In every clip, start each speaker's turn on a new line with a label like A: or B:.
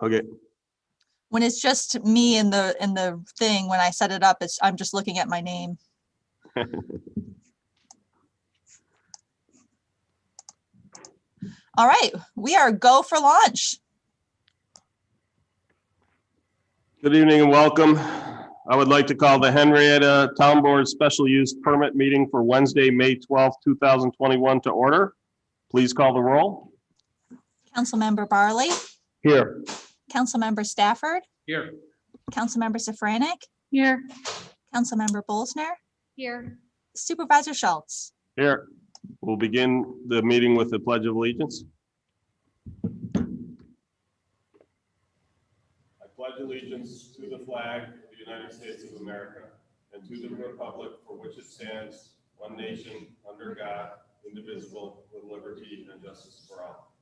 A: Okay.
B: When it's just me in the thing, when I set it up, I'm just looking at my name. All right, we are go for launch.
A: Good evening and welcome. I would like to call the Henrietta Town Board Special Use Permit Meeting for Wednesday, May 12th, 2021 to order. Please call the roll.
B: Councilmember Barley,
A: Here.
B: Councilmember Stafford,
A: Here.
B: Councilmember Safranek,
C: Here.
B: Councilmember Bolsner,
C: Here.
B: Supervisor Schultz.
A: Here. We'll begin the meeting with the Pledge of Allegiance. I pledge allegiance to the flag of the United States of America and to the republic for which it stands, one nation, under God, indivisible, with liberty and justice for all.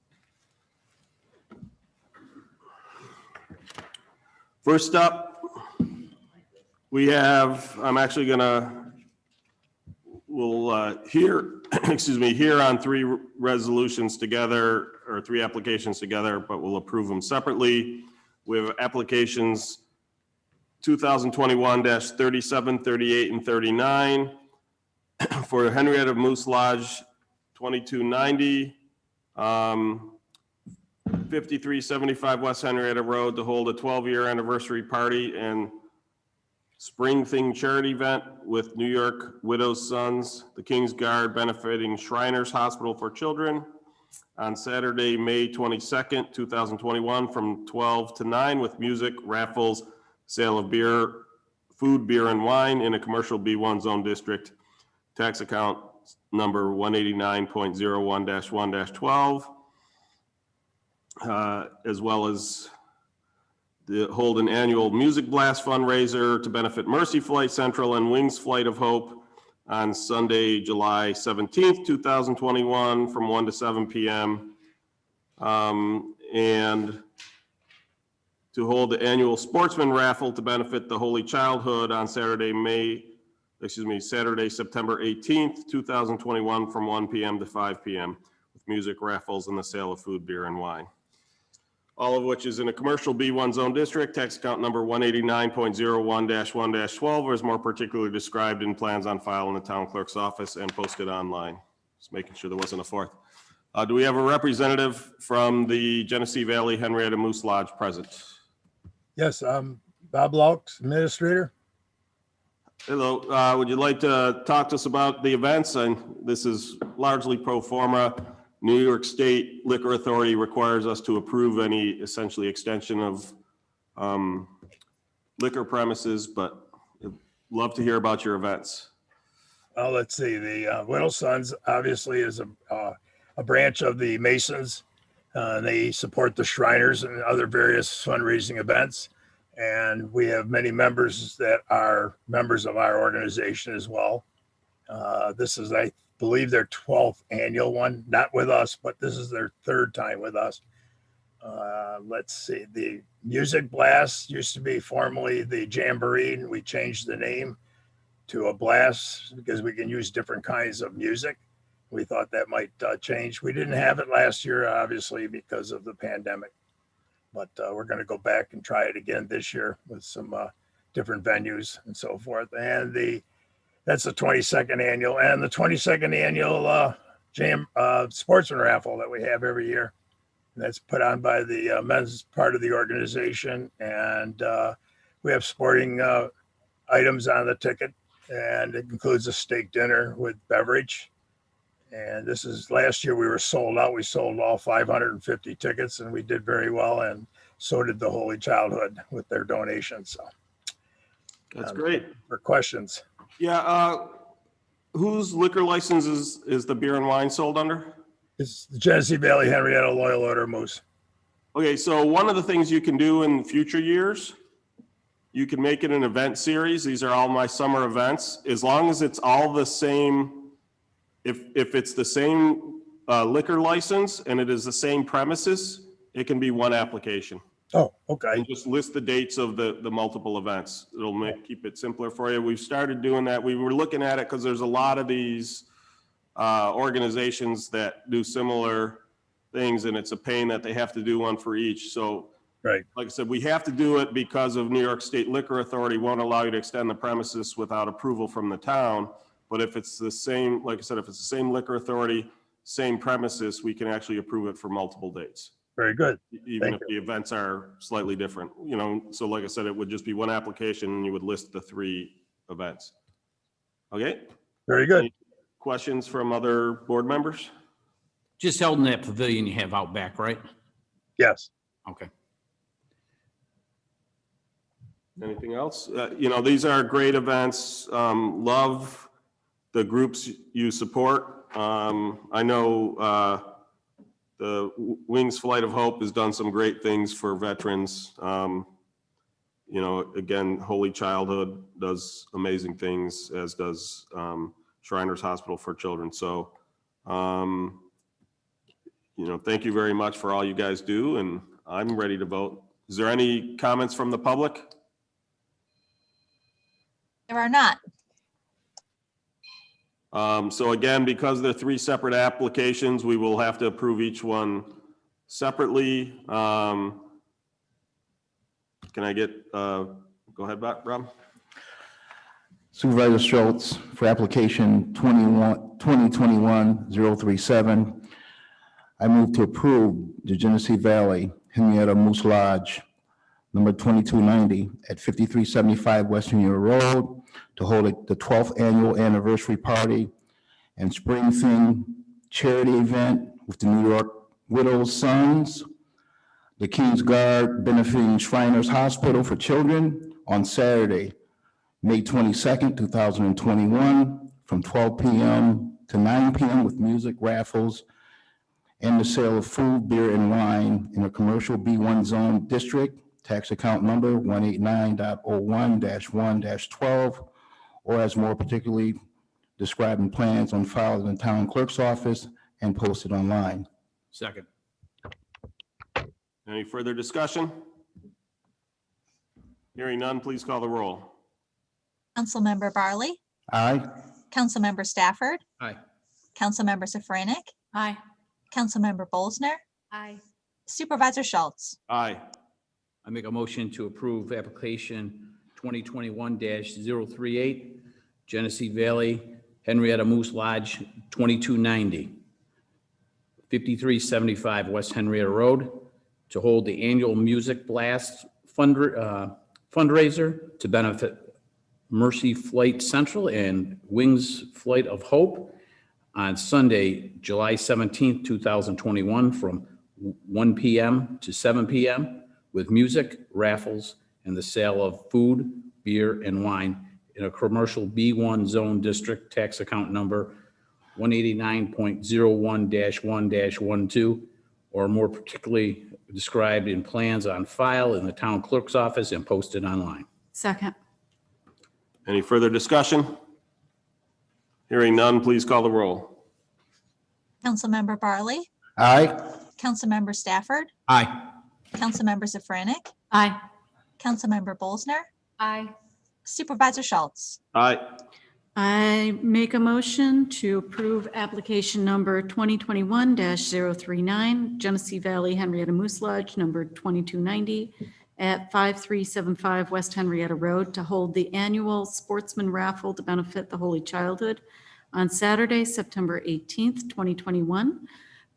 A: First up, we have, we'll hear on three resolutions together, or three applications together, but we'll approve them separately. We have applications 2021-37, 38, and 39 for Henrietta Moose Lodge 2290, 5375 West Henrietta Road to hold a 12-year anniversary party and spring thing charity event with New York Widows' Sons, the King's Guard benefiting Shriners Hospital for Children on Saturday, May 22nd, 2021 from 12 to 9 with music, raffles, sale of beer, food, beer, and wine in a commercial B1 zone district. Tax account number 189.01-1-12, as well as hold an annual music blast fundraiser to benefit Mercy Flight Central and Wings Flight of Hope on Sunday, July 17th, 2021 from 1 to 7 p.m. And to hold the annual sportsman raffle to benefit the Holy Childhood on Saturday, September 18th, 2021 from 1 p.m. to 5 p.m. with music, raffles, and the sale of food, beer, and wine. All of which is in a commercial B1 zone district, tax account number 189.01-1-12, or is more particularly described in plans on file in the town clerk's office and posted online. Just making sure there wasn't a fourth. Do we have a representative from the Genesee Valley Henrietta Moose Lodge present?
D: Yes, I'm Bob Laux, administrator.
A: Hello, would you like to talk to us about the events? And this is largely pro forma. New York State Liquor Authority requires us to approve any essentially extension of liquor premises, but I'd love to hear about your events.
D: Well, let's see. The Widows' Sons obviously is a branch of the Masons. They support the Shriners and other various fundraising events. And we have many members that are members of our organization as well. This is, I believe, their 12th annual one, not with us, but this is their third time with us. Let's see, the Music Blast used to be formerly the Jamboree, and we changed the name to a blast because we can use different kinds of music. We thought that might change. We didn't have it last year, obviously, because of the pandemic, but we're going to go back and try it again this year with some different venues and so forth. And that's the 22nd annual, and the 22nd annual sportsman raffle that we have every year. And that's put on by the men's part of the organization. And we have sporting items on the ticket, and it includes a steak dinner with beverage. And this is, last year we were sold out. We sold all 550 tickets, and we did very well. And so did the Holy Childhood with their donations. So
A: that's great.
D: For questions.
A: Yeah, whose liquor license is the beer and wine sold under?
D: It's the Genesee Valley Henrietta Loyal Order Moose.
A: Okay, so one of the things you can do in future years, you can make it an event series. These are all my summer events. As long as it's all the same, if it's the same liquor license and it is the same premises, it can be one application.
D: Oh, okay.
A: And just list the dates of the multiple events. It'll keep it simpler for you. We've started doing that. We were looking at it because there's a lot of these organizations that do similar things, and it's a pain that they have to do one for each. So
D: Right.
A: Like I said, we have to do it because of New York State Liquor Authority won't allow you to extend the premises without approval from the town. But if it's the same, like I said, if it's the same liquor authority, same premises, we can actually approve it for multiple dates,
D: Very good.
A: even
D: Thank
A: if the events are slightly different. You know, so like I said, it would just be one application and you would list the 3 events. Okay?
D: Very good.
A: Any questions from other board members?
C: Just held in that pavilion you have out back, right?
D: Yes.
C: Okay.
A: Anything else? You know, these are great events. Love the groups you support. I know the Wings Flight of Hope has done some great things for veterans. You know, again, Holy Childhood does amazing things, as does Shriners Hospital for Children. So, you know, thank you very much for all you guys do, and I'm ready to vote. Is there any comments from the public?
B: There are not.
A: So again, because they're 3 separate applications, we will have to approve each one separately. Can I get, go ahead, Rob?
E: Supervisor Schultz, for application 2021-037, I move to approve the Genesee Valley Henrietta Moose Lodge, number 2290 at 5375 West Henrietta Road, to hold the 12th annual anniversary party and spring thing charity event with the New York Widows' Sons, the King's Guard benefiting Shriners Hospital for Children on Saturday, May 22nd, 2021, from 12 p.m. to 9 p.m. with music, raffles, and the sale of food, beer, and wine in a commercial B1 zone district, tax account number 189.01-1-12, or as more particularly described in plans on file in the town clerk's office and posted online.
C: Second.
A: Any further discussion? Hearing none, please call the roll.
B: Councilmember Barley,
E: Aye.
B: Councilmember Stafford,
C: Aye.
B: Councilmember Safranik,
F: Aye.
B: Councilmember Bolzner,
F: Aye.
B: Supervisor Schultz.
A: Aye.
C: I make a motion to approve application 2021-038, Genesee Valley Henrietta Moose Lodge, 2290, 5375 West Henrietta Road, to hold the annual Music Blast fundraiser to benefit Mercy Flight Central and Wings Flight of Hope on Sunday, July 17th, 2021, from 1 p.m. to 7 p.m. with music, raffles, and the sale of food, beer, and wine in a commercial B1 zone district, tax account number 189.01-1-12, or more particularly described in plans on file in the town clerk's office and posted online.
F: Second.
A: Any further discussion? Hearing none, please call the roll.
B: Councilmember Barley,
E: Aye.
B: Councilmember Stafford,
C: Aye.
B: Councilmember Safranik,
F: Aye.
B: Councilmember Bolzner,
F: Aye.
B: Supervisor Schultz.
A: Aye.
F: I make a motion to approve application number 2021-039, Genesee Valley Henrietta Moose Lodge, number 2290, at 5375 West Henrietta Road, to hold the annual sportsman raffle to benefit the Holy Childhood on Saturday, September 18th, 2021,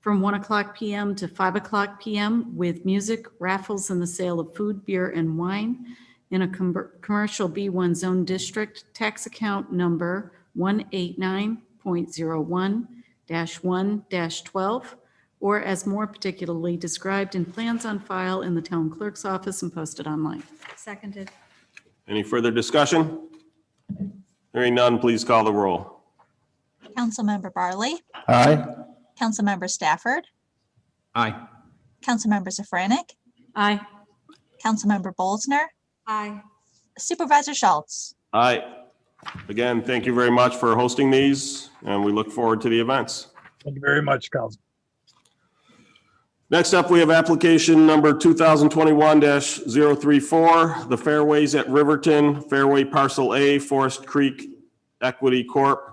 F: from 1:00 p.m. to 5:00 p.m. with music, raffles, and the sale of food, beer, and wine in a commercial B1 zone district, tax account number 189.01-1-12, or as more particularly described in plans on file in the town clerk's office and posted online.
B: Seconded.
A: Any further discussion? Hearing none, please call the roll.
B: Councilmember Barley,
E: Aye.
B: Councilmember Stafford,
C: Aye.
B: Councilmember Safranik,
F: Aye.
B: Councilmember Bolzner,
F: Aye.
B: Supervisor Schultz.
A: Aye. Again, thank you very much for hosting these, and we look forward to the events.
D: Thank you very much, Council.
A: Next up, we have application number 2021-034, the Fairways at Riverton, Fairway Parcel A, Forest Creek Equity Corp.,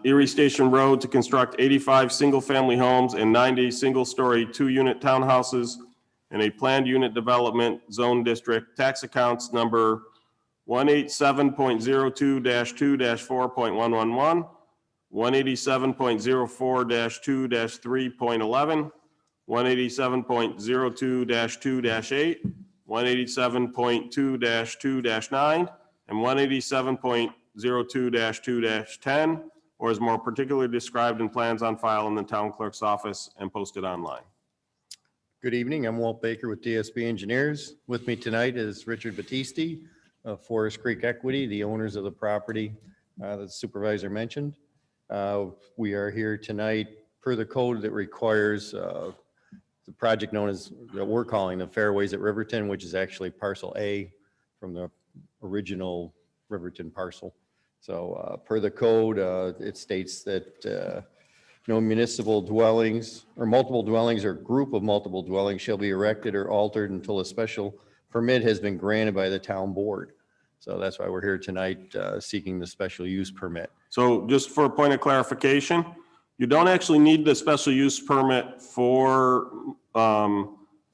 A: Erie Station Road, to construct 85 single-family homes and 90 single-story 2-unit townhouses in a planned unit development zone district, tax accounts number 187.02-2-4.111, 187.04-2-3.11, 187.02-2-8, 187.2-2-9, and 187.02-2-10, or is more particularly described in plans on file in the town clerk's office and posted online.
G: Good evening. I'm Walt Baker with DSB Engineers. With me tonight is Richard Battisti of Forest Creek Equity, the owners of the property that the supervisor mentioned. We are here tonight per the code that requires the project known as, that we're calling the Fairways at Riverton, which is actually parcel A from the original Riverton parcel. So per the code, it states that no municipal dwellings or multiple dwellings or group of multiple dwellings shall be erected or altered until a special permit has been granted by the town board. So that's why we're here tonight seeking the special use permit.
A: So just for a point of clarification, you don't actually need the special use permit for the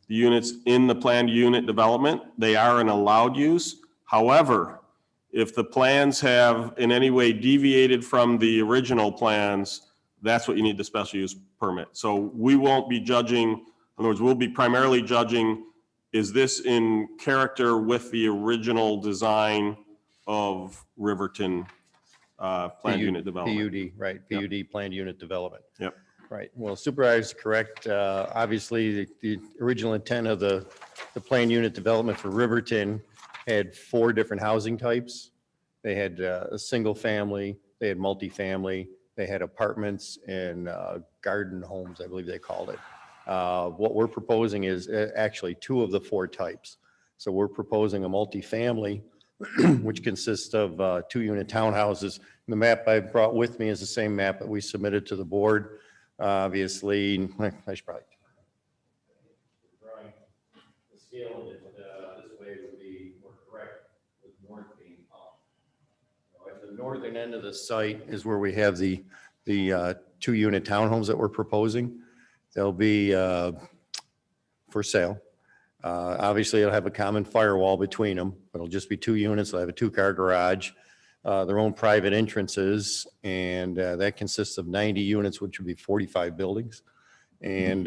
A: units in the planned unit development. They are an allowed use. However, if the plans have in any way deviated from the original plans, that's what you need the special use permit. So we won't be judging, in other words, we'll be primarily judging, is this in character with the original design of Riverton planned unit development?
G: PUD, right, PUD planned unit development.
A: Yep.
G: Right, well, supervisor is correct. Obviously, the original intent of the planned unit development for Riverton had 4 different housing types. They had a single family, they had multifamily, they had apartments and garden homes, I believe they called it. What we're proposing is actually 2 of the 4 types. So we're proposing a multifamily, which consists of 2-unit townhouses. The map I brought with me is the same map that we submitted to the board. Obviously, I should probably. The scale of it this way would be more correct with north being up. At the northern end of the site is where we have the 2-unit townhomes that we're proposing. They'll be for sale. Obviously, it'll have a common firewall between them, but it'll just be 2 units. They'll have a 2-car garage, their own private entrances, and that consists of 90 units, which would be 45 buildings. And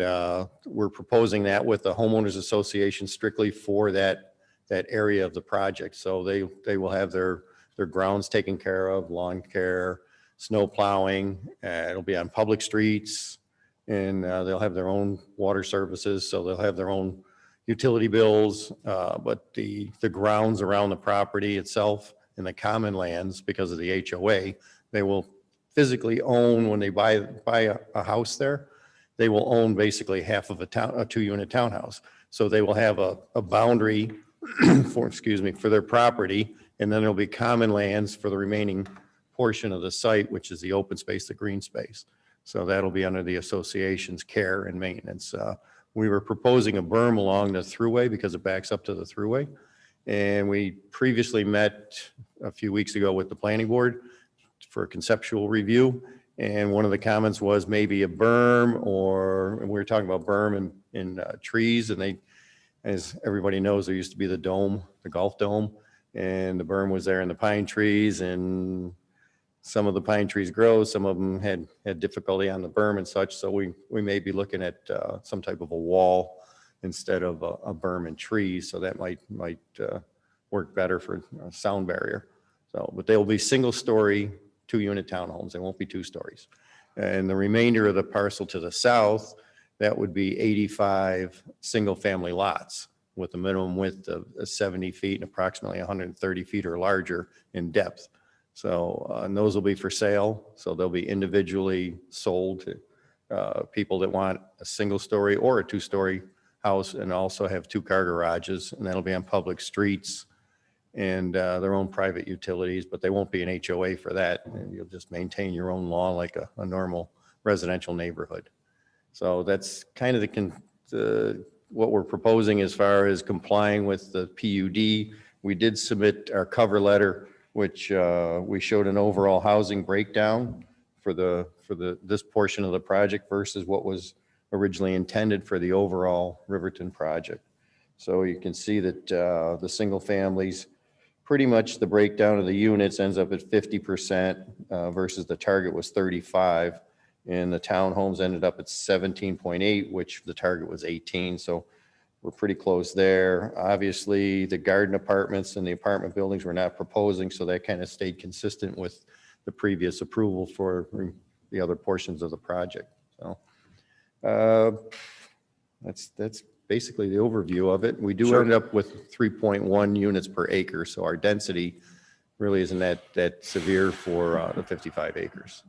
G: we're proposing that with the homeowners association strictly for that area of the project. So they will have their grounds taken care of, lawn care, snow plowing. It'll be on public streets, and they'll have their own water services. So they'll have their own utility bills, but the grounds around the property itself and the common lands, because of the HOA, they will physically own, when they buy a house there, they will own basically half of a 2-unit townhouse. So they will have a boundary for their property, and then there'll be common lands for the remaining portion of the site, which is the open space, the green space. So that'll be under the association's care and maintenance. We were proposing a berm along the thruway because it backs up to the thruway. And we previously met a few weeks ago with the planning board for a conceptual review. And one of the comments was maybe a berm, or we were talking about berm and trees. And they, as everybody knows, there used to be the dome, the golf dome, and the berm was there in the pine trees, and some of the pine trees grow, some of them had difficulty on the berm and such. So we may be looking at some type of a wall instead of a berm and trees. So that might work better for a sound barrier. So, but they will be 1-story, 2-unit townhomes. They won't be 2 stories. And the remainder of the parcel to the south, that would be 85 single-family lots with a minimum width of 70 feet and approximately 130 feet or larger in depth. So, and those will be for sale. So they'll be individually sold to people that want a 1-story or a 2-story house, and also have 2-car garages, and that'll be on public streets and their own private utilities, but they won't be an HOA for that. And you'll just maintain your own lawn like a normal residential neighborhood. So that's kind of what we're proposing as far as complying with the PUD. We did submit our cover letter, which we showed an overall housing breakdown for this portion of the project versus what was originally intended for the overall Riverton project. So you can see that the single families, pretty much the breakdown of the units ends up at 50% versus the target was 35. And the townhomes ended up at 17.8, which the target was 18. So we're pretty close there. Obviously, the garden apartments and the apartment buildings we're not proposing, so that kind of stayed consistent with the previous approval for the other portions of the project. So that's basically the overview of it. We do
A: Sure.
G: end up with 3.1 units per acre, so our density really isn't that severe for the 55 acres.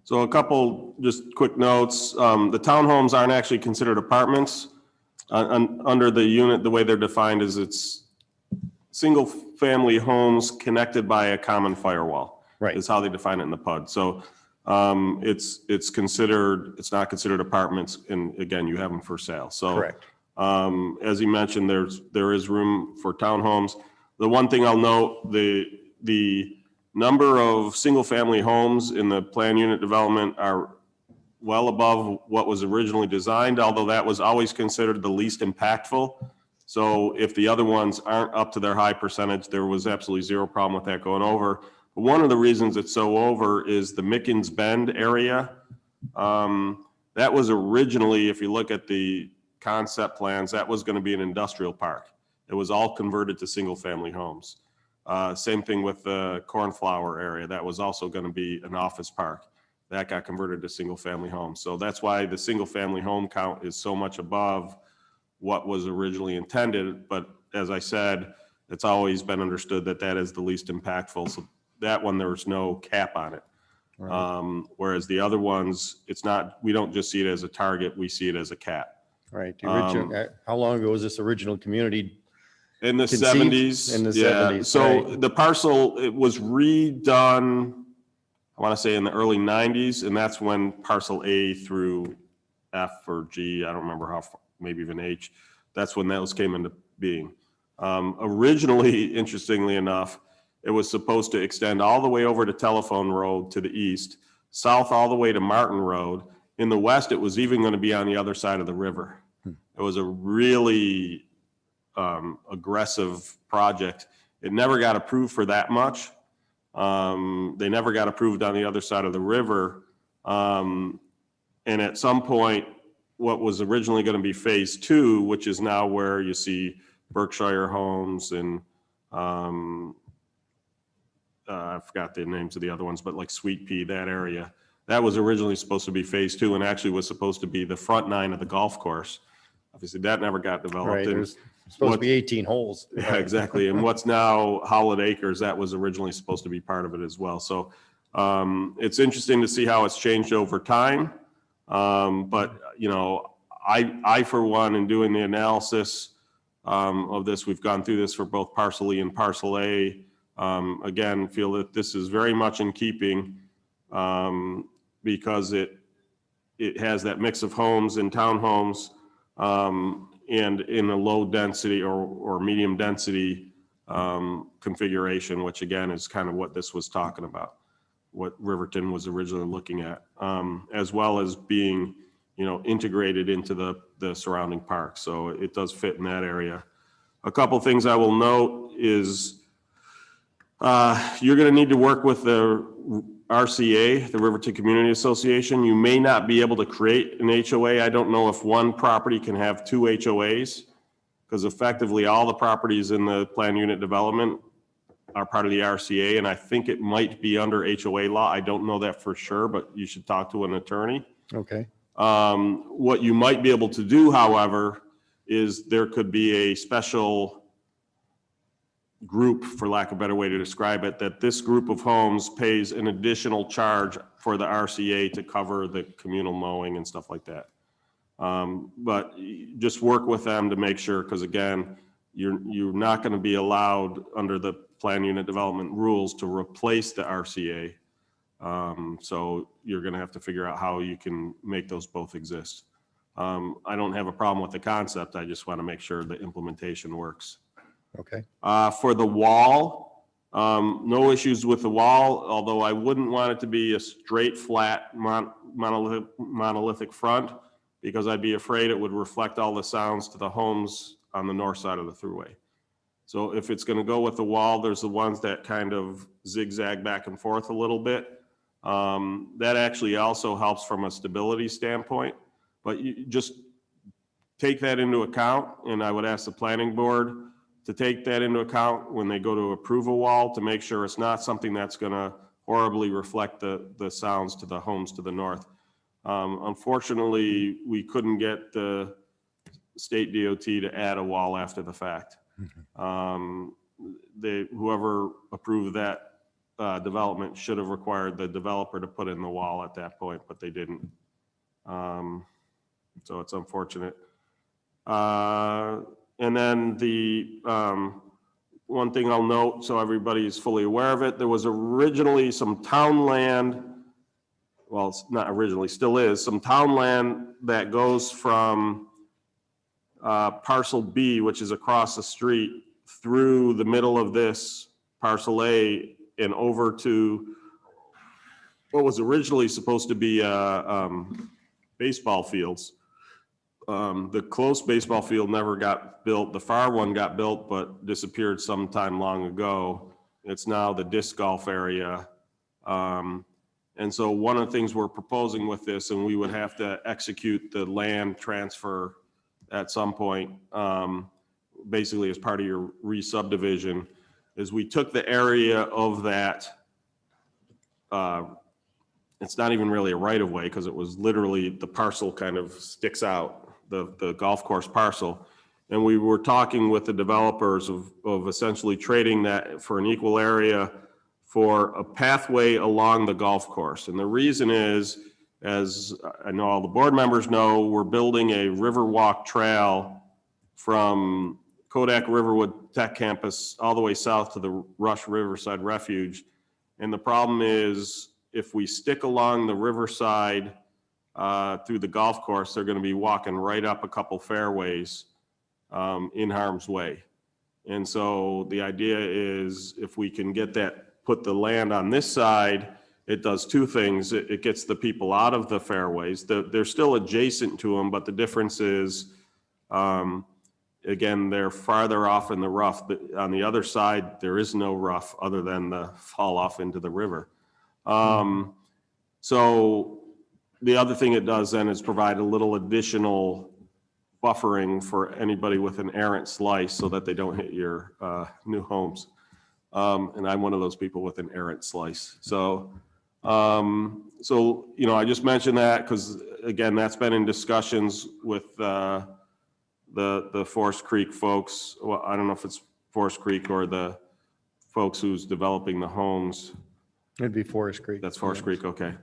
A: So a couple just quick notes. The townhomes aren't actually considered apartments. Under the unit, the way they're defined is it's single-family homes connected by a common firewall.
G: Right.
A: Is how they define it in the PUD. So it's not considered apartments, and again, you have them for sale. So
G: Correct.
A: as you mentioned, there is room for townhomes. The one thing I'll note, the number of single-family homes in the plan unit development are well above what was originally designed, although that was always considered the least impactful. So if the other ones aren't up to their high percentage, there was absolutely zero problem with that going over. But one of the reasons it's so over is the Mickens Bend area. That was originally, if you look at the concept plans, that was going to be an industrial park. It was all converted to single-family homes. Same thing with the Cornflower area. That was also going to be an office park. That got converted to single-family homes. So that's why the single-family home count is so much above what was originally intended. But as I said, it's always been understood that that is the least impactful. So that one, there's no cap on it.
G: Right.
A: Whereas the other ones, it's not, we don't just see it as a target, we see it as a cap.
G: Right. The original, how long ago was this original community?
A: In the
G: Conceived
A: 70s.
G: in the
A: yeah.
G: 70s,
A: So
G: right.
A: the parcel, it was redone, I want to say in the early 90s, and that's when parcel A through F or G, I don't remember how far, maybe even H, that's when those came into being. Originally, interestingly enough, it was supposed to extend all the way over to Telephone Road to the east, south all the way to Martin Road. In the west, it was even going to be on the other side of the river. It was a really aggressive project. It never got approved for that much. They never got approved on the other side of the river. And at some point, what was originally going to be phase 2, which is now where you see Berkshire Homes and I forgot the names of the other ones, but like Sweet Pea, that area, that was originally supposed to be phase 2 and actually was supposed to be the front 9 of the golf course. Obviously, that never got developed.
G: Right.
A: And
G: There's supposed to
A: what-
G: be 18 holes.
A: yeah, exactly. And what's now Howlett Acres, that was originally supposed to be part of it as well. So it's interesting to see how it's changed over time. But, you know, I for one, in doing the analysis of this, we've gone through this for both parcel E and parcel A. Again, feel that this is very much in keeping because it has that mix of homes and townhomes. And in a low density or medium density configuration, which again is kind of what this was talking about, what Riverton was originally looking at, as well as being, you know, integrated into the surrounding park. So it does fit in that area. A couple things I will note is you're going to need to work with the RCA, the Riverton Community Association. You may not be able to create an HOA. I don't know if one property can have 2 HOAs because effectively all the properties in the plan unit development are part of the RCA, and I think it might be under HOA law. I don't know that for sure, but you should talk to an attorney.
G: Okay.
A: What you might be able to do, however, is there could be a special group, for lack of a better way to describe it, that this group of homes pays an additional charge for the RCA to cover the communal mowing and stuff like that. But just work with them to make sure, because again, you're not going to be allowed under the plan unit development rules to replace the RCA. So you're going to have to figure out how you can make those both exist. I don't have a problem with the concept. I just want to make sure the implementation works.
G: Okay.
A: For the wall, no issues with the wall, although I wouldn't want it to be a straight, flat, monolithic front. because I'd be afraid it would reflect all the sounds to the homes on the north side of the thruway. So if it's gonna go with the wall, there's the ones that kind of zigzag back and forth a little bit. That actually also helps from a stability standpoint, but you just take that into account, and I would ask the planning board to take that into account when they go to approve a wall, to make sure it's not something that's gonna horribly reflect the sounds to the homes to the north. Unfortunately, we couldn't get the state DOT to add a wall after the fact. Whoever approved that development should have required the developer to put in the wall at that point, but they didn't. So it's unfortunate. And then the one thing I'll note, so everybody is fully aware of it, there was originally some town land, well, it's not originally, still is, some town land that goes from parcel B, which is across the street, through the middle of this parcel A and over to what was originally supposed to be baseball fields. The close baseball field never got built. The far one got built, but disappeared sometime long ago. It's now the disc golf area. And so one of the things we're proposing with this, and we would have to execute the land transfer at some point, basically as part of your re-subdivision, is we took the area of that, it's not even really a right-of-way because it was literally the parcel kind of sticks out, the golf course parcel. And we were talking with the developers of essentially trading that for an equal area for a pathway along the golf course. And the reason is, as I know all the board members know, we're building a Riverwalk trail from Kodak Riverwood Tech Campus all the way south to the Rush Riverside Refuge. And the problem is, if we stick along the riverside through the golf course, they're going to be walking right up a couple fairways in harm's way. And so the idea is, if we can get that, put the land on this side, it does two things. It gets the people out of the fairways. They're still adjacent to them, but the difference is, again, they're farther off in the rough. But on the other side, there is no rough other than the fall off into the river. So the other thing it does then is provide a little additional buffering for anybody with an errant slice so that they don't hit your new homes. And I'm one of those people with an errant slice. So, you know, I just mentioned that because, again, that's been in discussions with the Forest Creek folks. Well, I don't know if it's Forest Creek or the folks who's developing the homes.
G: It'd be Forest Creek.
A: That's Forest Creek, okay.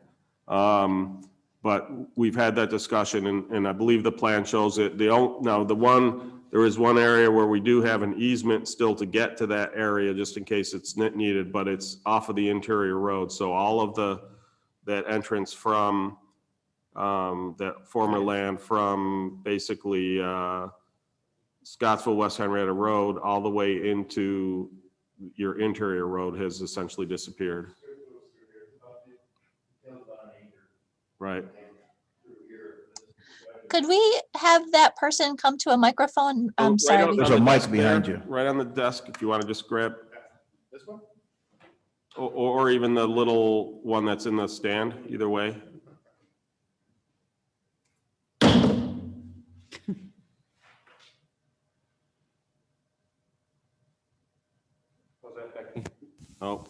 A: But we've had that discussion, and I believe the plan shows it. There is one area where we do have an easement still to get to that area, just in case it's needed, but it's off of the interior road. So all of that entrance from that former land from basically Scottsville, West Henrietta Road, all the way into your interior road has essentially disappeared. Right.
B: Could we have that person come to a microphone? I'm
A: Right
B: sorry.
A: on
E: There's
A: the
E: a mic
A: desk
E: behind
A: there,
E: you.
A: right on the desk, if you want to just grab. This one? Or even the little one that's in the stand, either way. Oh.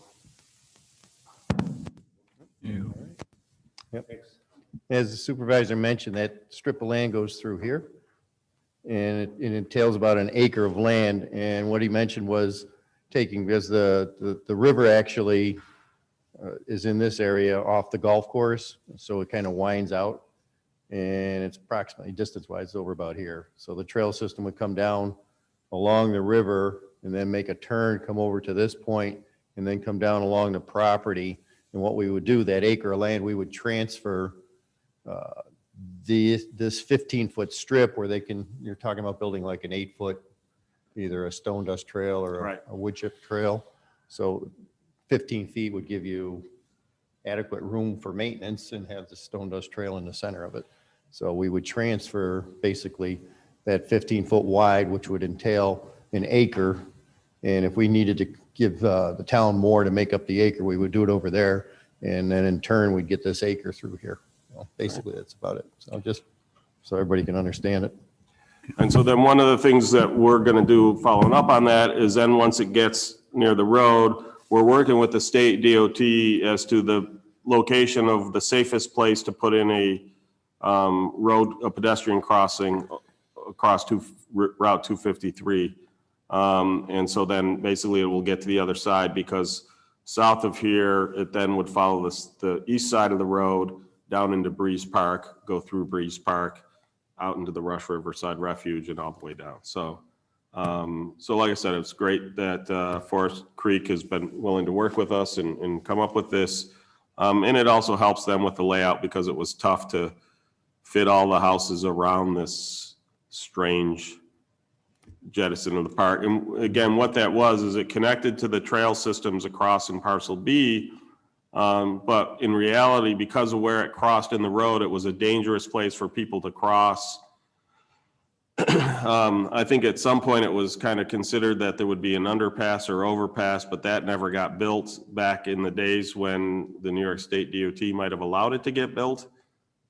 G: Yep. As the supervisor mentioned, that strip of land goes through here. And it entails about an acre of land. And what he mentioned was taking, because the river actually is in this area off the golf course. So it kind of winds out. And it's approximately distance-wise over about here. So the trail system would come down along the river and then make a turn, come over to this point, and then come down along the property. And what we would do, that acre of land, we would transfer this 15-foot strip where they can, you're talking about building like an 8-foot, either a stone dust trail or
A: Right.
G: a wood chip trail. So 15 feet would give you adequate room for maintenance and have the stone dust trail in the center of it. So we would transfer basically that 15-foot wide, which would entail an acre. And if we needed to give the town more to make up the acre, we would do it over there. And then in turn, we'd get this acre through here. Well, basically, that's about it. So just so everybody can understand it.
A: And so then one of the things that we're going to do following up on that is then once it gets near the road, we're working with the state DOT as to the location of the safest place to put in a a pedestrian crossing across Route 253. And so then basically it will get to the other side, because south of here, it then would follow the east side of the road down into Breeze Park, go through Breeze Park, out into the Rush Riverside Refuge and all the way down. So, so like I said, it's great that Forest Creek has been willing to work with us and come up with this. And it also helps them with the layout, because it was tough to fit all the houses around this strange jettison of the park. And again, what that was is it connected to the trail systems across in Parcel B. But in reality, because of where it crossed in the road, it was a dangerous place for people to cross. I think at some point it was kind of considered that there would be an underpass or overpass, but that never got built back in the days when the New York State DOT might have allowed it to get built.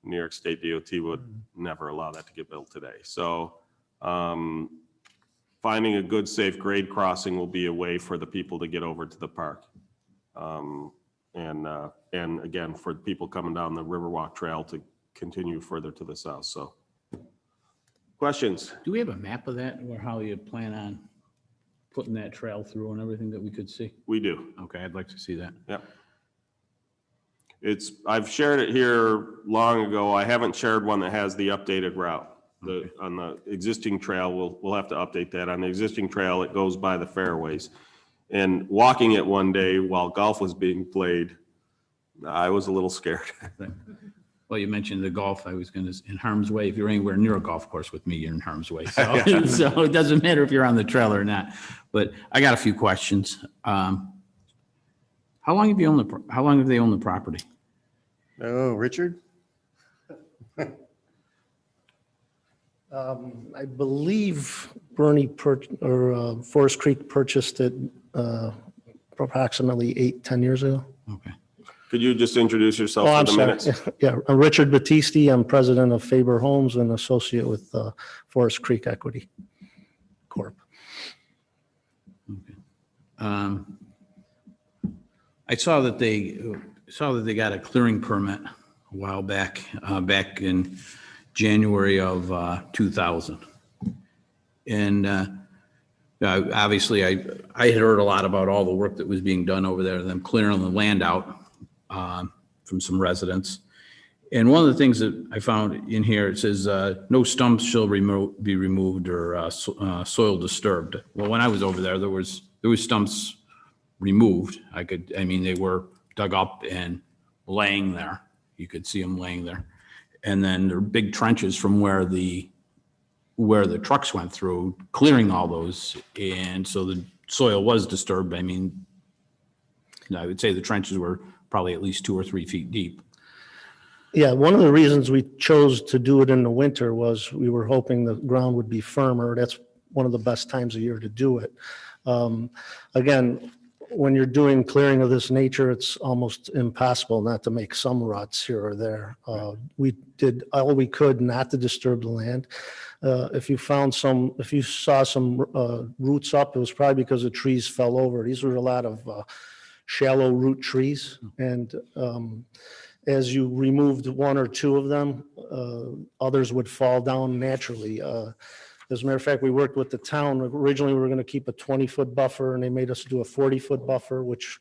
A: New York State DOT would never allow that to get built today. So finding a good, safe grade crossing will be a way for the people to get over to the park. And again, for people coming down the Riverwalk Trail to continue further to the south. So, questions?
C: Do we have a map of that, or how you plan on putting that trail through and everything that we could see?
A: We do.
C: Okay, I'd like to see that.
A: Yep. I've shared it here long ago. I haven't shared one that has the updated route. On the existing trail, we'll have to update that. On the existing trail, it goes by the Fairways. And walking it one day while golf was being played, I was a little scared.
C: Well, you mentioned the golf. I was going to, in harm's way. If you're anywhere near a golf course with me, you're in harm's way. So, so it doesn't matter if you're on the trail or not. But I got a few questions. How long have they owned the property?
G: Oh, Richard?
H: I believe Forest Creek purchased it approximately 8-10 years ago.
C: Okay.
A: Could you just introduce yourself
H: Oh,
A: for
H: I'm
A: the
H: sorry.
A: minutes?
H: Yeah, I'm Richard Battisti. I'm president of Faber Homes and associate with Forest Creek Equity Corp.
C: Okay. I saw that they got a clearing permit a while back, back in January of 2000. And obviously, I had heard a lot about all the work that was being done over there, them clearing the land out from some residents. And one of the things that I found in here, it says, no stumps shall be removed or soil disturbed. Well, when I was over there was stumps removed. They were dug up and laying there. You could see them laying there. And then there are big trenches from where the trucks went through, clearing all those. And so the soil was disturbed. I would say the trenches were probably at least 2 or 3 feet deep.
H: Yeah, one of the reasons we chose to do it in the winter was we were hoping the ground would be firmer. That's one of the best times of year to do it. Again, when you're doing clearing of this nature, it's almost impossible not to make some ruts here or there. We did all we could not to disturb the land. If you saw some roots up, it was probably because the trees fell over. These were a lot of shallow root trees. And as you removed 1 or 2 of them, others would fall down naturally. As a matter of fact, we worked with the town. Originally, we were going to keep a 20-foot buffer, and they made us do a 40-foot buffer, which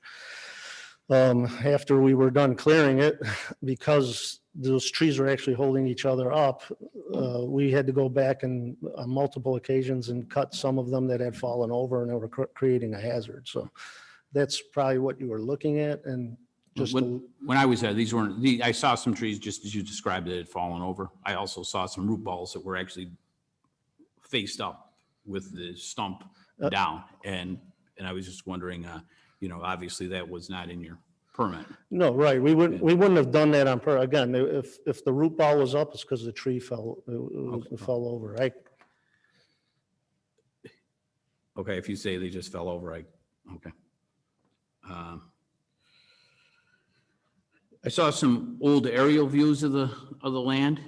H: after we were done clearing it, because those trees were actually holding each other up, we had to go back and on multiple occasions and cut some of them that had fallen over and they were creating a hazard. So that's probably what you were looking at. And just
C: When I was there, I saw some trees just as you described it had fallen over. I also saw some root balls that were actually faced up with the stump down. And I was just wondering, obviously that was not in your permit.
H: No, right, we wouldn't have done that on again, if the root ball was up, it's because the tree fell, it fell over, right?
C: Okay, if you say they just fell over, okay. I saw some old aerial views of the land,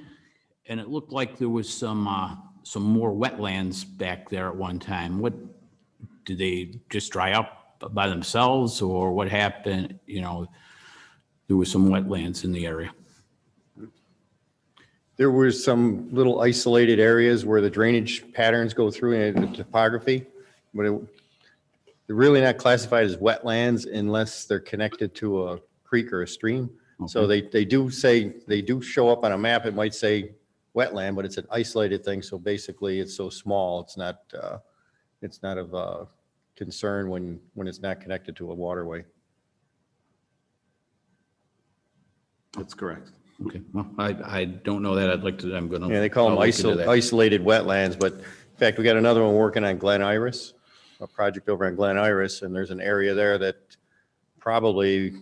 C: and it looked like there was some more wetlands back there at one time. Did they just dry up by themselves, or what happened? You know, there was some wetlands in the area.
G: There were some little isolated areas where the drainage patterns go through in the topography, but they're really not classified as wetlands unless they're connected to a creek or a stream. So they do show up on a map. It might say wetland, but it's an isolated thing. So basically it's so small, it's not of concern when it's not connected to a waterway.
A: That's correct.
C: Okay, well, I don't know that. I'm gonna.
G: Yeah, they call them
C: I'll look into that.
G: isolated wetlands, but in fact, we got another one working on Glen Iris, a project over on Glen Iris, and there's an area there that probably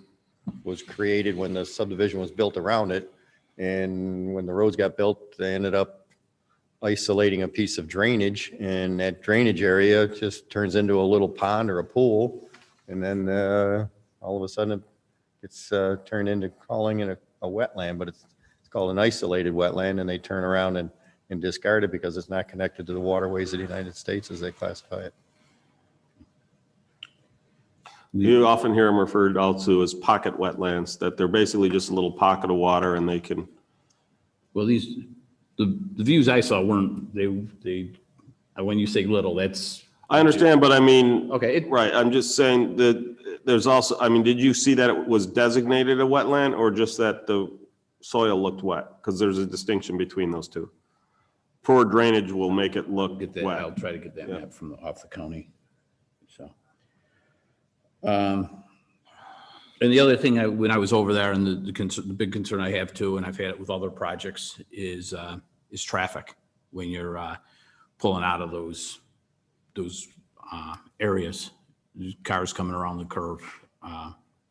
G: was created when the subdivision was built around it. And when the roads got built, they ended up isolating a piece of drainage, and that drainage area just turns into a little pond or a pool. And then all of a sudden it's turned into calling it a wetland, but it's called an isolated wetland, and they turn around and discard it because it's not connected to the waterways of the United States as they classify it.
A: You often hear them referred also as pocket wetlands, that they're basically just a little pocket of water and they can.
C: Well, the views I saw weren't, when you say little, that's.
A: I understand, but I mean.
C: Okay.
A: Right, I'm just saying that there's also, I mean, did you see that it was designated a wetland or just that the soil looked wet? Because there's a distinction between those two. Poor drainage will make it look
C: Get that,
A: wet.
C: I'll try to get that
A: Yeah.
C: map off the county. So. And the other thing, when I was over there, and the big concern I have too, and I've had it with other projects, is traffic when you're pulling out of those areas. There's cars coming around the curve.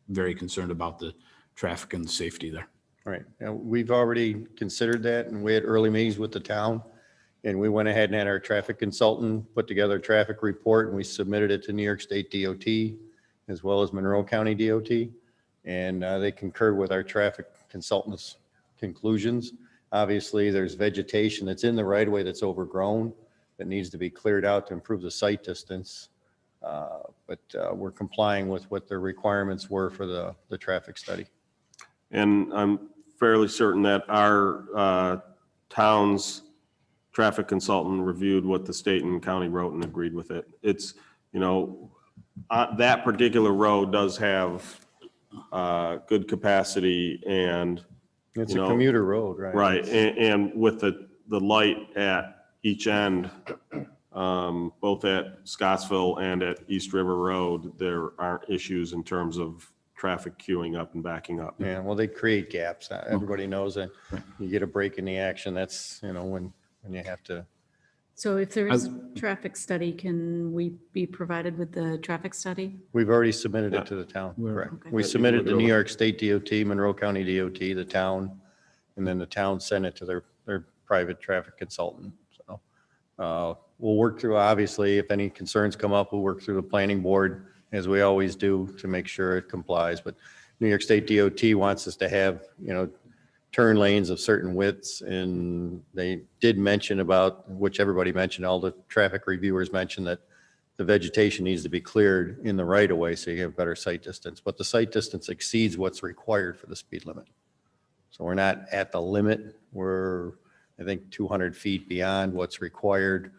C: Very concerned about the traffic and the safety there.
G: Right. Now, we've already considered that, and we had early meetings with the town, and we went ahead and had our traffic consultant put together a traffic report, and we submitted it to New York State DOT as well as Monroe County DOT, and they concurred with our traffic consultant's conclusions. Obviously, there's vegetation that's in the right of way that's overgrown that needs to be cleared out to improve the sight distance. But we're complying with what the requirements were for the traffic study.
A: And I'm fairly certain that our town's traffic consultant reviewed what the state and county wrote and agreed with it. It's, you know, that particular road does have good capacity and.
G: It's
A: you
G: a
A: know,
G: commuter road, right?
A: Right, and with the light at each end, both at Scottsville and at East River Road, there aren't issues in terms of traffic queuing up and backing up.
G: Yeah, well, they create gaps. Everybody knows that you get a break in the action. That's, you know, when you have to.
F: So if there is traffic study, can we be provided with the traffic study?
G: We've already submitted it to the town, correct?
F: Okay.
G: We submitted to New York State DOT, Monroe County DOT, the town, and then the town sent it to their private traffic consultant. So we'll work through, obviously, if any concerns come up, we'll work through the planning board as we always do to make sure it complies. But New York State DOT wants us to have, you know, turn lanes of certain widths, and they did mention about, which everybody mentioned, all the traffic reviewers mentioned, that the vegetation needs to be cleared in the right of way so you have better sight distance, but the sight distance exceeds what's required for the speed limit. So we're not at the limit. We're, I think, 200 feet beyond what's required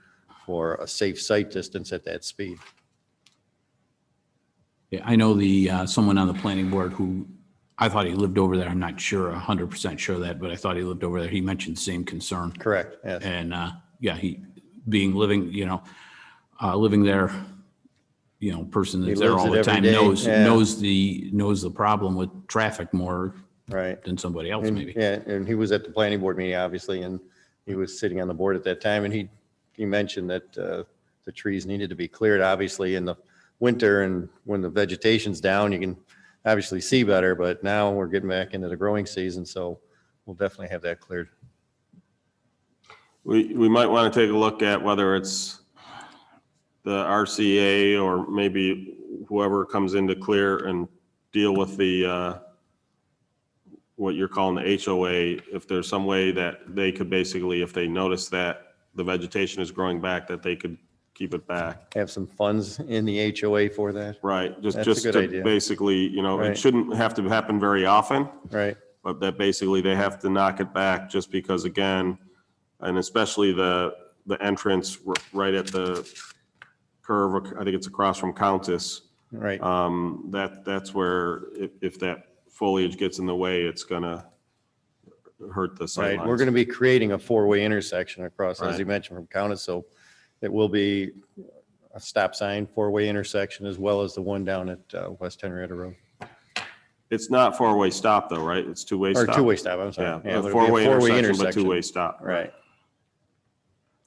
G: for a safe sight distance at that speed.
C: Yeah, I know someone on the planning board who, I thought he lived over there. I'm not sure, 100% sure of that, but I thought he lived over there. He mentioned the same concern.
G: Correct, yes.
C: And yeah, he living there, you know, person that's there
G: lives
C: all
G: it
C: the
G: every
C: time
G: day,
C: knows
G: yeah.
C: knows the problem with traffic more
G: Right.
C: than somebody else
G: And,
C: maybe.
G: yeah, and he was at the planning board meeting, obviously, and he was sitting on the board at that time, and he mentioned that the trees needed to be cleared, obviously, in the winter, and when the vegetation's down, you can obviously see better, but now we're getting back into the growing season, so we'll definitely have that cleared.
A: We might want to take a look at whether it's the RCA or maybe whoever comes in to clear and deal with the, what you're calling the HOA, if there's some way that they could basically, if they notice that the vegetation is growing back, that they could keep it back.
G: Have some funds in the HOA for that,
A: Right,
G: That's a
A: just
G: good
A: to
G: idea.
A: basically, you know, it
G: Right.
A: shouldn't have to happen very often,
G: right?
A: but that basically they have to knock it back just because again, and especially the entrance right at the curve, I think it's across from Countess.
G: Right.
A: That's where if that foliage gets in the way, it's gonna hurt the sight
G: Right, we're going to be creating a four-way intersection across, as you
A: Right.
G: mentioned, from Countess, so it will be a stop sign, four-way intersection, as well as the one down at West Henrietta Road.
A: It's not four-way stop though, right? It's two-way
G: Or
A: stop?
G: two-way stop, I'm sorry.
A: Yeah,
G: but
A: a
G: it'll be
A: four-way intersection, but two-way stop.
G: Right.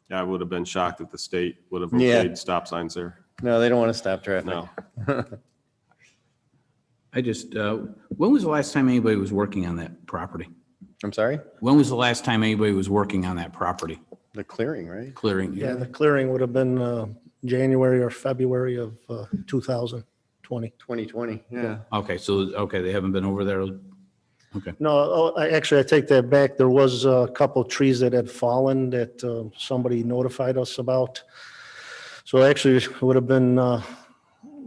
A: Yeah, I would have been shocked if the state would have
G: Yeah.
A: okayed stop signs there.
G: No, they don't want to stop traffic.
A: No.
C: I just, when was the last time anybody was working on that property?
G: I'm sorry?
C: When was the last time anybody was working on that property,
G: The clearing, right?
C: clearing?
H: Yeah, the clearing would have been January or February of 2020.
G: 2020, yeah.
C: Okay, so, okay, they haven't been over there. Okay.
H: No, actually, I take that back. There was a couple trees that had fallen that somebody notified us about. So actually, it would have been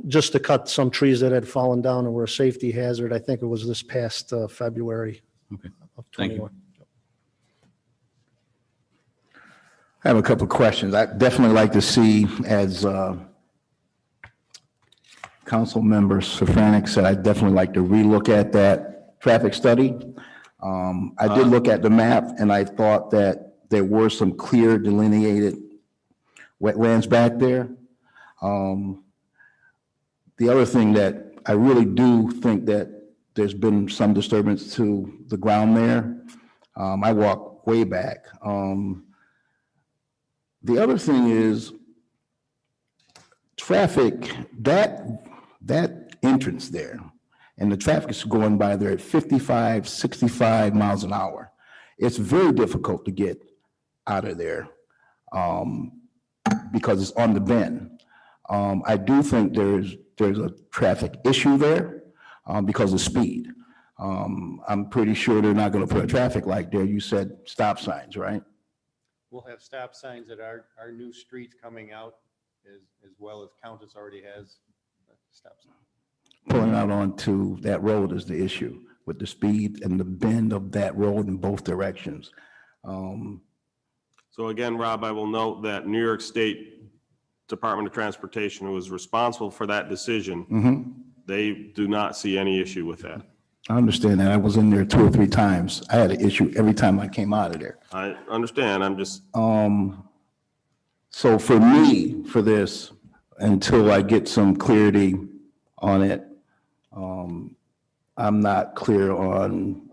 H: just to cut some trees that had fallen down and were a safety hazard. I think it was this past February
C: Okay.
H: of
C: Thank you.
H: 21.
E: I have a couple of questions. I definitely like to see, as Council Member Safranik said, I definitely like to relook at that traffic study. I did look at the map and I thought that there were some clear delineated wetlands back there. The other thing that I really do think that there's been some disturbance to the ground there. I walk way back. The other thing is traffic, that entrance there, and the traffic is going by there at 55, 65 miles an hour. It's very difficult to get out of there because it's on the bend. I do think there's a traffic issue there because of speed. I'm pretty sure they're not going to put a traffic light there. You said stop signs, right?
G: We'll have stop signs at our new streets coming out, as well as Countess already has a stop sign.
E: Pulling out onto that road is the issue with the speed and the bend of that road in both directions.
A: So again, Rob, I will note that New York State Department of Transportation, who was responsible for that decision, they do not see any issue with that.
E: I understand that. I was in there 2 or 3 times. I had an issue every time I came out of there.
A: I understand, I'm just,
E: So for me, for this, until I get some clarity on it, I'm not clear on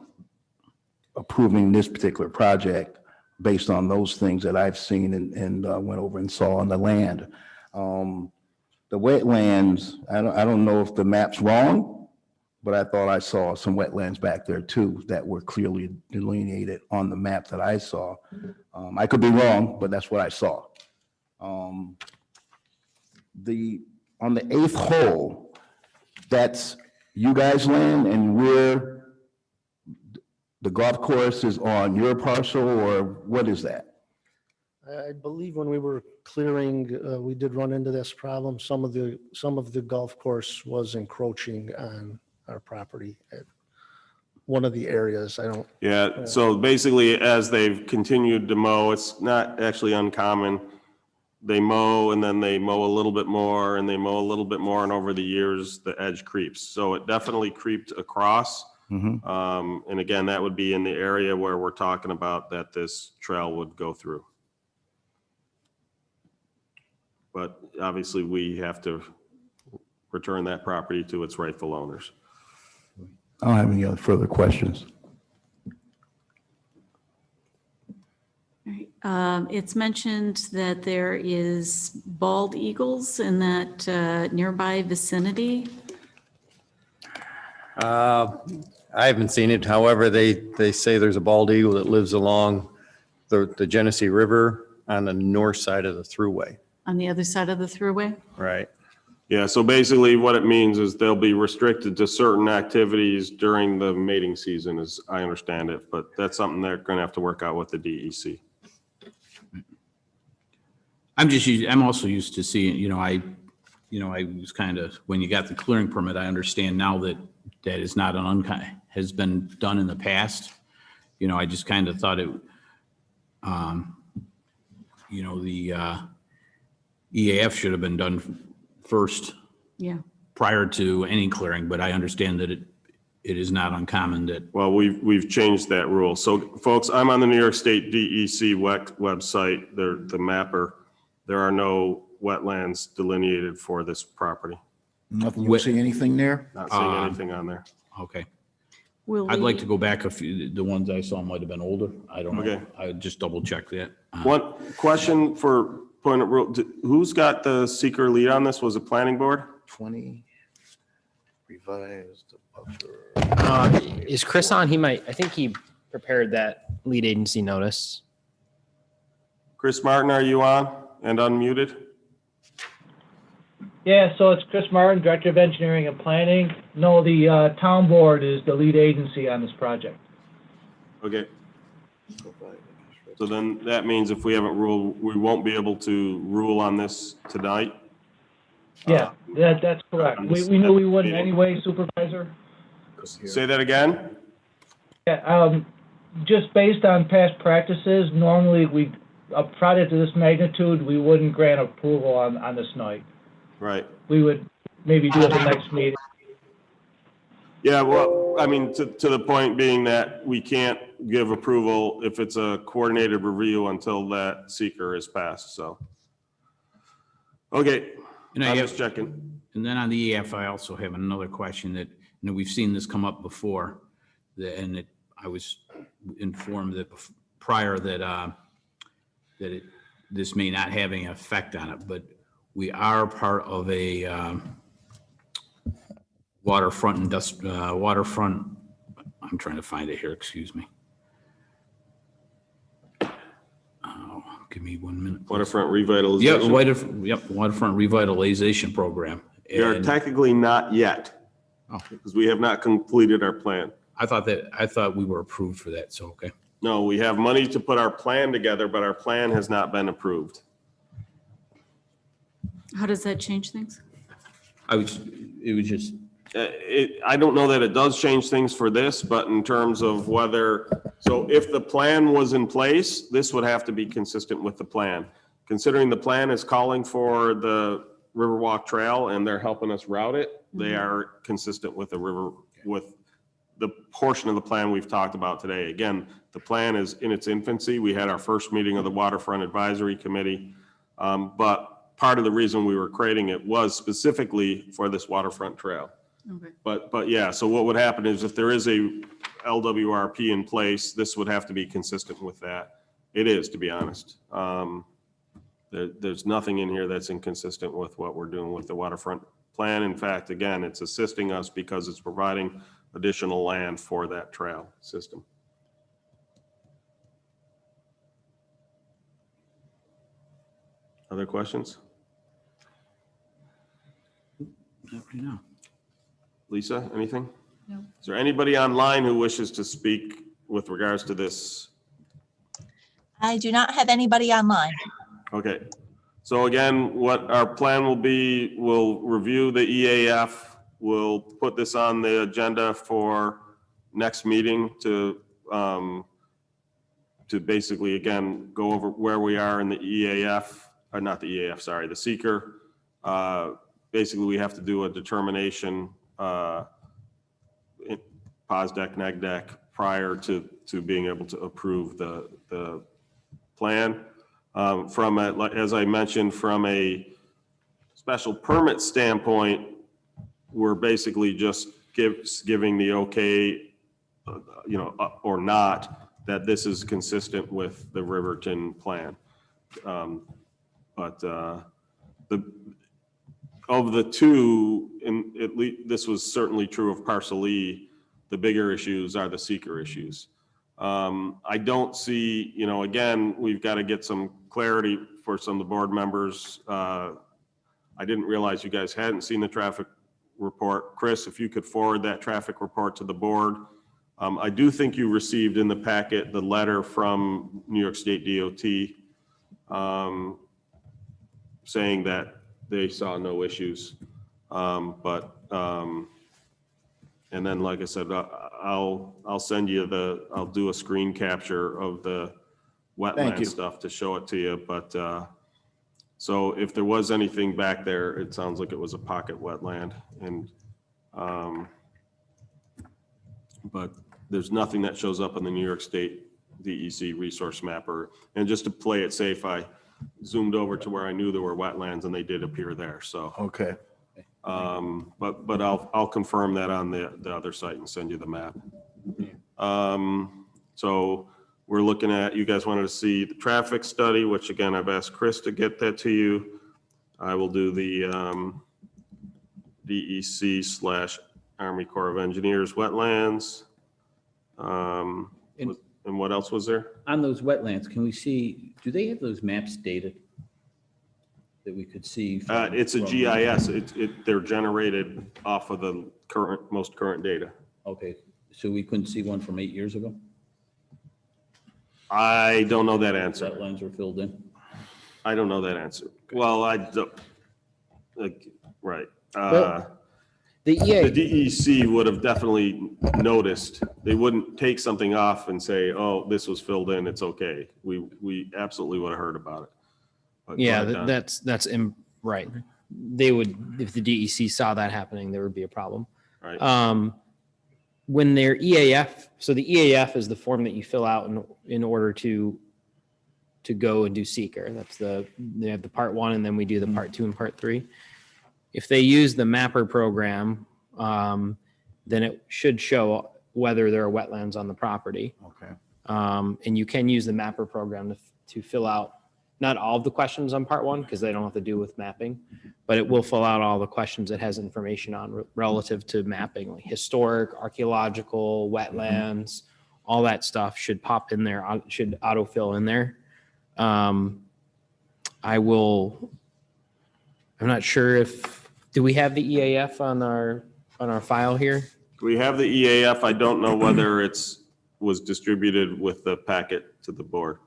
E: approving this particular project based on those things that I've seen and went over and saw on the land. The wetlands, I don't know if the map's wrong, but I thought I saw some wetlands back there too that were clearly delineated on the map that I saw. I could be wrong, but that's what I saw. On the 8th hole, that's you guys' land, and where the golf course is on your parcel, or what is that?
H: I believe when we were clearing, we did run into this problem. Some of the golf course was encroaching on our property at one of the areas. I don't,
A: yeah, so basically, as they've continued to mow, it's not actually uncommon. They mow and then they mow a little bit more and they mow a little bit more, and over the years, the edge creeps. So it definitely creeped across. And again, that would be in the area where we're talking about that this trail would go through. But obviously, we have to return that property to its rightful owners.
E: I don't have any other further questions.
F: It's mentioned that there is bald eagles in that nearby vicinity.
G: I haven't seen it. However, they say there's a bald eagle that lives along the Genesee River on the north side of the thruway.
F: On the other side of the thruway?
G: Right.
A: Yeah, so basically what it means is they'll be restricted to certain activities during the mating season, as I understand it, but that's something they're gonna have to work out with the DEC.
C: I'm also used to seeing, I was kind of, when you got the clearing permit, I understand now that that is not has been done in the past. I just kind of thought it, the EAF should have been done first
F: Yeah.
C: prior to any clearing, but I understand that it is not uncommon that,
A: Well, we've changed that rule. So folks, I'm on the New York State DEC website, the mapper. There are no wetlands delineated for this property.
E: Nothing, you see anything there?
A: Not seeing anything on there.
C: okay.
F: Will
C: I'd like
F: we-
C: to go back a few, the ones I saw might have been older. I don't know.
A: Okay.
C: I would just double check that.
A: One question for point of rule, who's got the seeker lead on this? Was it planning board?
E: 20 revised buffer.
I: Is Chris on? I think he prepared that lead agency notice.
A: Chris Martin, are you on and unmuted?
J: Yeah, so it's Chris Martin, Director of Engineering and Planning. No, the town board is the lead agency on this project.
A: Okay. So then that means if we haven't ruled, we won't be able to rule on this tonight?
J: Yeah, that's correct. We knew we wouldn't anyway, Supervisor.
A: Say that again?
J: Yeah, just based on past practices, normally a project of this magnitude, we wouldn't grant approval on this night.
A: Right.
J: We would maybe do it the next meeting.
A: Yeah, well, I mean, to the point being that we can't give approval if it's a coordinated review until that seeker is passed, so. Okay,
C: And
A: I'm
C: I
A: just checking.
C: And then on the EF, I also have another question that, we've seen this come up before, I was informed that prior that, this may not have any effect on it, but we are part of a waterfront, I'm trying to find it here, excuse me. Oh, give me 1 minute. please.
A: Waterfront revitalization.
C: Waterfront revitalization program.
A: We are
C: And
A: technically not yet,
C: Oh.
A: because we have not completed our plan.
C: I thought we were approved for that, so, okay.
A: No, we have money to put our plan together, but our plan has not been approved.
F: How does that change things?
C: It was just,
A: I don't know that it does change things for this, but in terms of so if the plan was in place, this would have to be consistent with the plan. Considering the plan is calling for the Riverwalk Trail and they're helping us route it, they are consistent with with the portion of the plan we've talked about today. Again, the plan is in its infancy. We had our first meeting of the Waterfront Advisory Committee, but part of the reason we were creating it was specifically for this waterfront trail.
F: Okay.
A: But yeah, so what would happen is if there is a LWRP in place, this would have to be consistent with that. It is, to be honest. There's nothing in here that's inconsistent with what we're doing with the waterfront plan. In fact, again, it's assisting us because it's providing additional land for that trail system. Other questions?
C: not right now.
A: Lisa, anything?
F: No.
A: Is there anybody online who wishes to speak with regards to this?
B: I do not have anybody online.
A: Okay, so again, what our plan will be, we'll review the EAF. We'll put this on the agenda for next meeting to basically, again, go over where we are in the EAF, or not the EAF, sorry, the seeker. Basically, we have to do a determination, POSDEC, NEGDEC, prior to being able to approve the plan. As I mentioned, from a special permit standpoint, we're basically just giving the okay, or not, that this is consistent with the Riverton plan. Of the two, this was certainly true of parcel E. The bigger issues are the seeker issues. I don't see, again, we've got to get some clarity for some of the board members. I didn't realize you guys hadn't seen the traffic report. Chris, if you could forward that traffic report to the board. I do think you received in the packet the letter from New York State DOT saying that they saw no issues. And then, like I said, I'll send you I'll do a screen capture of the
E: Thank you.
A: wetland stuff to show it to you. But so if there was anything back there, it sounds like it was a pocket wetland. And but there's nothing that shows up on the New York State DEC resource mapper. And just to play it safe, I zoomed over to where I knew there were wetlands and they did appear there. So,
E: Okay.
A: but I'll confirm that on the other site and send you the map. So we're looking at, you guys wanted to see the traffic study, which again, I've asked Chris to get that to you. I will do the DEC/Army Corps of Engineers wetlands. And what else was there?
C: On those wetlands, can we see, do they have those maps dated? That we could see?
A: It's a GIS. They're generated off of the most current data.
C: Okay, so we couldn't see one from 8 years ago?
A: I don't know that answer.
C: Wetlands were filled in?
A: I don't know that answer. Well, I don't, right.
I: Well, the
A: The
I: EA,
A: DEC would have definitely noticed. They wouldn't take something off and say, oh, this was filled in, it's okay. We absolutely would have heard about it. But go
I: yeah,
A: ahead, Don.
I: right. They would, if the DEC saw that happening, there would be a problem.
A: Right.
I: When their EAF, so the EAF is the form that you fill out in order to go and do seeker. They have the part 1 and then we do the part 2 and part 3. If they use the mapper program, then it should show whether there are wetlands on the property.
E: Okay.
I: And you can use the mapper program to fill out not all of the questions on part 1 because they don't have to do with mapping, but it will fill out all the questions it has information on relative to mapping, like historic, archaeological, wetlands, all that stuff should pop in there, should autofill in there. I'm not sure do we have the EAF on our file here?
A: We have the EAF. I don't know whether was distributed with the packet to the board.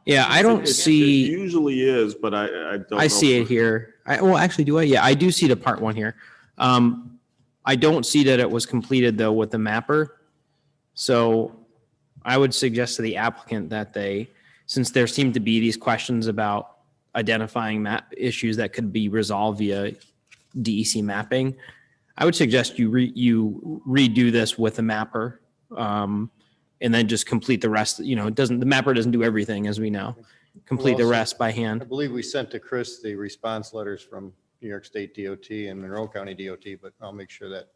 I: Yeah, I don't
A: It
I: see.
A: usually is, but I don't know.
I: I see it here. Well, actually, do I? Yeah, I do see the part 1 here. I don't see that it was completed though with the mapper. So I would suggest to the applicant that since there seem to be these questions about identifying map issues that could be resolved via DEC mapping, I would suggest you redo this with a mapper, and then just complete the rest. The mapper doesn't do everything, as we know. Complete the rest by
G: I
I: hand.
G: believe we sent to Chris the response letters from New York State DOT and Monroe County DOT, but I'll make sure that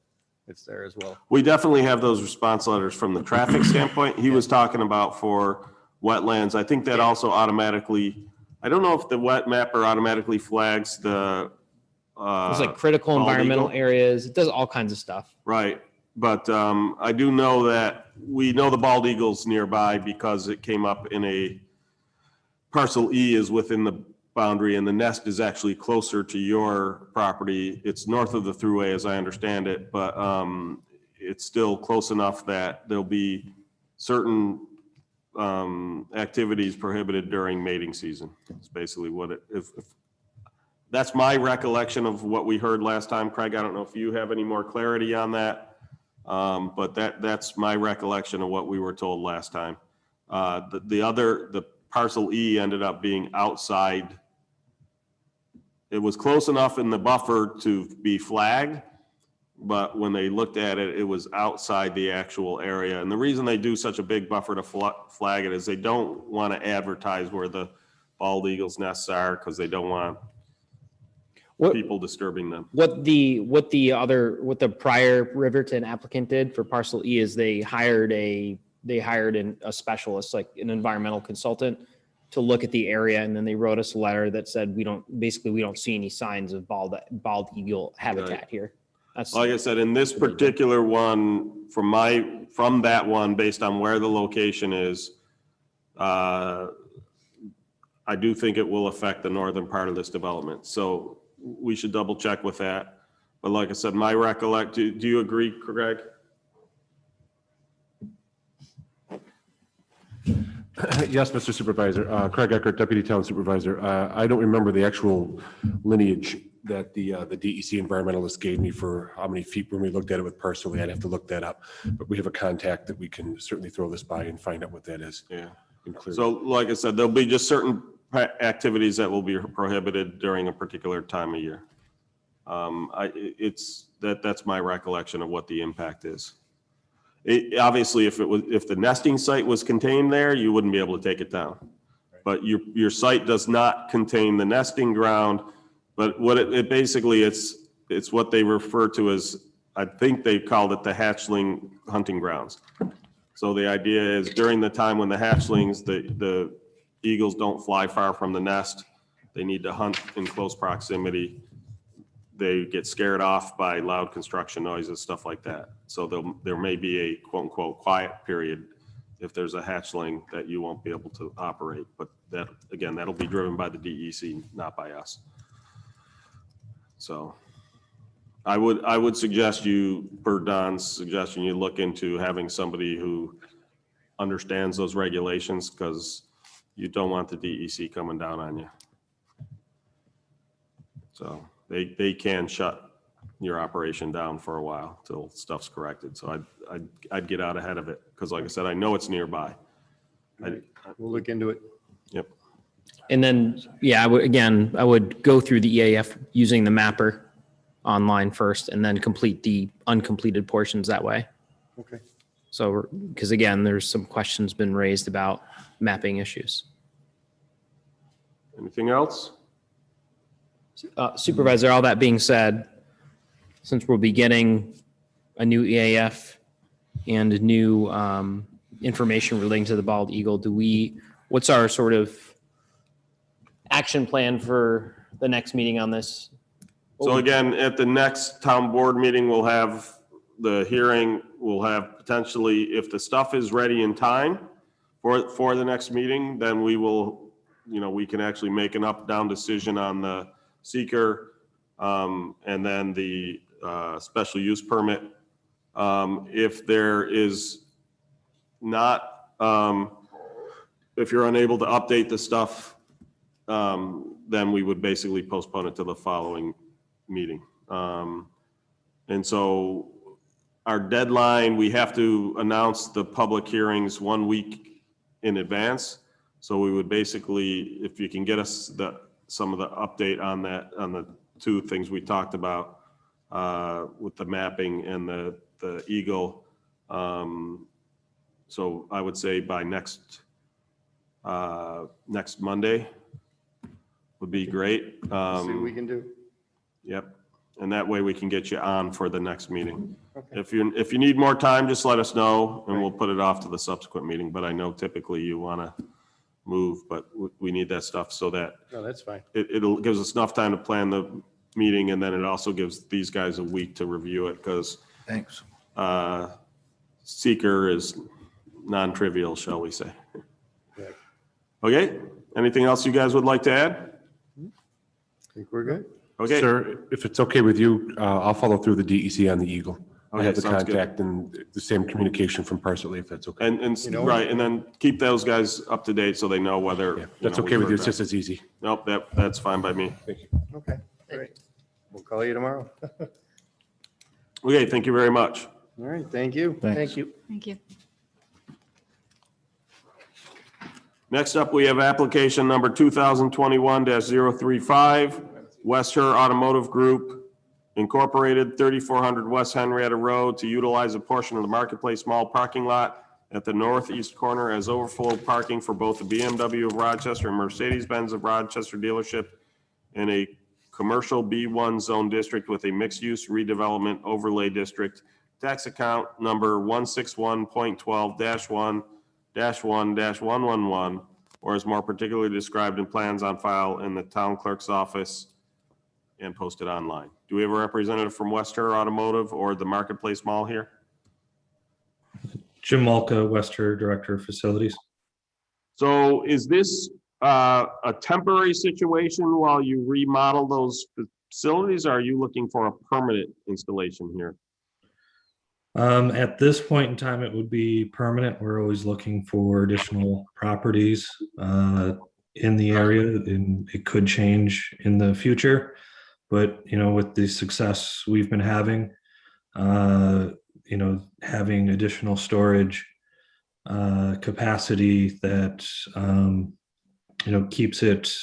G: it's there as well.
A: We definitely have those response letters from the traffic standpoint. He was talking about for wetlands. I think that also automatically, I don't know if the wet mapper automatically flags the.
I: It's like critical
A: bald
I: environmental
A: eagle.
I: areas. It does all kinds of stuff.
A: Right. But I do know that we know the bald eagle's nearby because it came up in a parcel E is within the boundary and the nest is actually closer to your property. It's north of the thruway as I understand it, but it's still close enough that there'll be certain activities prohibited during mating season. It's basically what if that's my recollection of what we heard last time. Craig, I don't know if you have any more clarity on that. But that's my recollection of what we were told last time. The parcel E ended up being outside. It was close enough in the buffer to be flagged, but when they looked at it, it was outside the actual area. And the reason they do such a big buffer to flag it is they don't want to advertise where the bald eagle's nests are because they don't want people disturbing them.
I: What the prior Riverton applicant did for parcel E is they hired a specialist, like an environmental consultant, to look at the area, and then they wrote us a letter that said we don't see any signs of bald eagle habitat here. That's,
A: Like I said, in this particular one, from that one, based on where the location is, I do think it will affect the northern part of this development. So we should double check with that. But like I said, do you agree, Greg?
K: Yes, Mr. Supervisor. Craig Eckert, Deputy Town Supervisor. I don't remember the actual lineage that the DEC environmentalist gave me for how many feet when we looked at it with personally. I'd have to look that up. But we have a contact that we can certainly throw this by and find out what that is.
A: Yeah.
K: And clear.
A: So like I said, there'll be just certain activities that will be prohibited during a particular time of year. That's my recollection of what the impact is. Obviously, if the nesting site was contained there, you wouldn't be able to take it down. But your site does not contain the nesting ground. But what it basically, it's what they refer to as, I think they called it the hatchling hunting grounds. So the idea is during the time when the hatchlings, the eagles don't fly far from the nest, they need to hunt in close proximity. They get scared off by loud construction noises, stuff like that. So there may be a quote unquote quiet period if there's a hatchling that you won't be able to operate. But that, again, that'll be driven by the DEC, not by us. So I would suggest you, per Don's suggestion, you look into having somebody who understands those regulations, because you don't want the DEC coming down on you. So they can shut your operation down for a while till stuff's corrected. So I'd get out ahead of it, because like I said, I know it's nearby.
G: We'll look into it.
A: Yep.
I: and then, yeah, I would go through the EAF using the mapper online first and then complete the uncompleted portions that way.
G: Okay.
I: So, because again, there's some questions been raised about mapping issues.
A: Anything else?
I: Supervisor, all that being said, since we'll be getting a new EAF and new information relating to the bald eagle, what's our sort of action plan for the next meeting on this?
A: So again, at the next town board meeting, we'll have the hearing, we'll have potentially, if the stuff is ready in time for the next meeting, then we will, we can actually make an up-down decision on the seeker, and then the special use permit. If there is not, if you're unable to update the stuff, then we would basically postpone it to the following meeting. And so our deadline, we have to announce the public hearings 1 week in advance. So we would basically, if you can get us some of the update on that, on the two things we talked about with the mapping and the eagle. So I would say by next Monday would be great.
G: See what we can do.
A: Yep. And that way we can get you on for the next meeting.
G: Okay.
A: If you need more time, just let us know and we'll put it off to the subsequent meeting. But I know typically you want to move, but we need that stuff so that
G: No, that's fine.
A: it'll gives us enough time to plan the meeting, and then it also gives these guys a week to review it, because
E: Thanks.
A: seeker is non-trivial, shall we say.
G: Right.
A: Okay, anything else you guys would like to add?
G: I think we're good.
A: Okay.
K: Sir, if it's okay with you, I'll follow through the DEC on the Eagle. I
A: Okay,
K: have the
A: sounds good.
K: contact and the same communication from Parsley, if that's okay.
A: And
G: You know-
A: right, and then keep those guys up to date so they know whether.
K: Yeah, that's
A: we
K: okay with
A: heard
K: you. It's
A: back.
K: just as easy.
A: Nope, that's fine by me.
K: Thank you.
G: Okay, great. We'll call you tomorrow.
A: Okay, thank you very much.
G: All right, thank you.
E: Thanks.
H: Thank you.
F: Thank you.
A: Next up, we have application number 2021-035, West Her Automotive Group Incorporated, 3400 West Henrietta Road, to utilize a portion of the Marketplace Mall parking lot at the northeast corner as overflow parking for both the BMW of Rochester and Mercedes-Benz of Rochester dealership in a commercial B1 zone district with a mixed-use redevelopment overlay district. Tax account number 161.12-1-1-111, or is more particularly described in plans on file in the town clerk's office and posted online. Do we have a representative from Western Automotive or the Marketplace Mall here?
L: Jim Malka, Wester, Director of Facilities.
A: So is this a temporary situation while you remodel those facilities? Or are you looking for a permanent installation here?
L: At this point in time, it would be permanent. We're always looking for additional properties in the area, and it could change in the future. But, you know, with the success we've been having, you know, having additional storage capacity that, you know, keeps it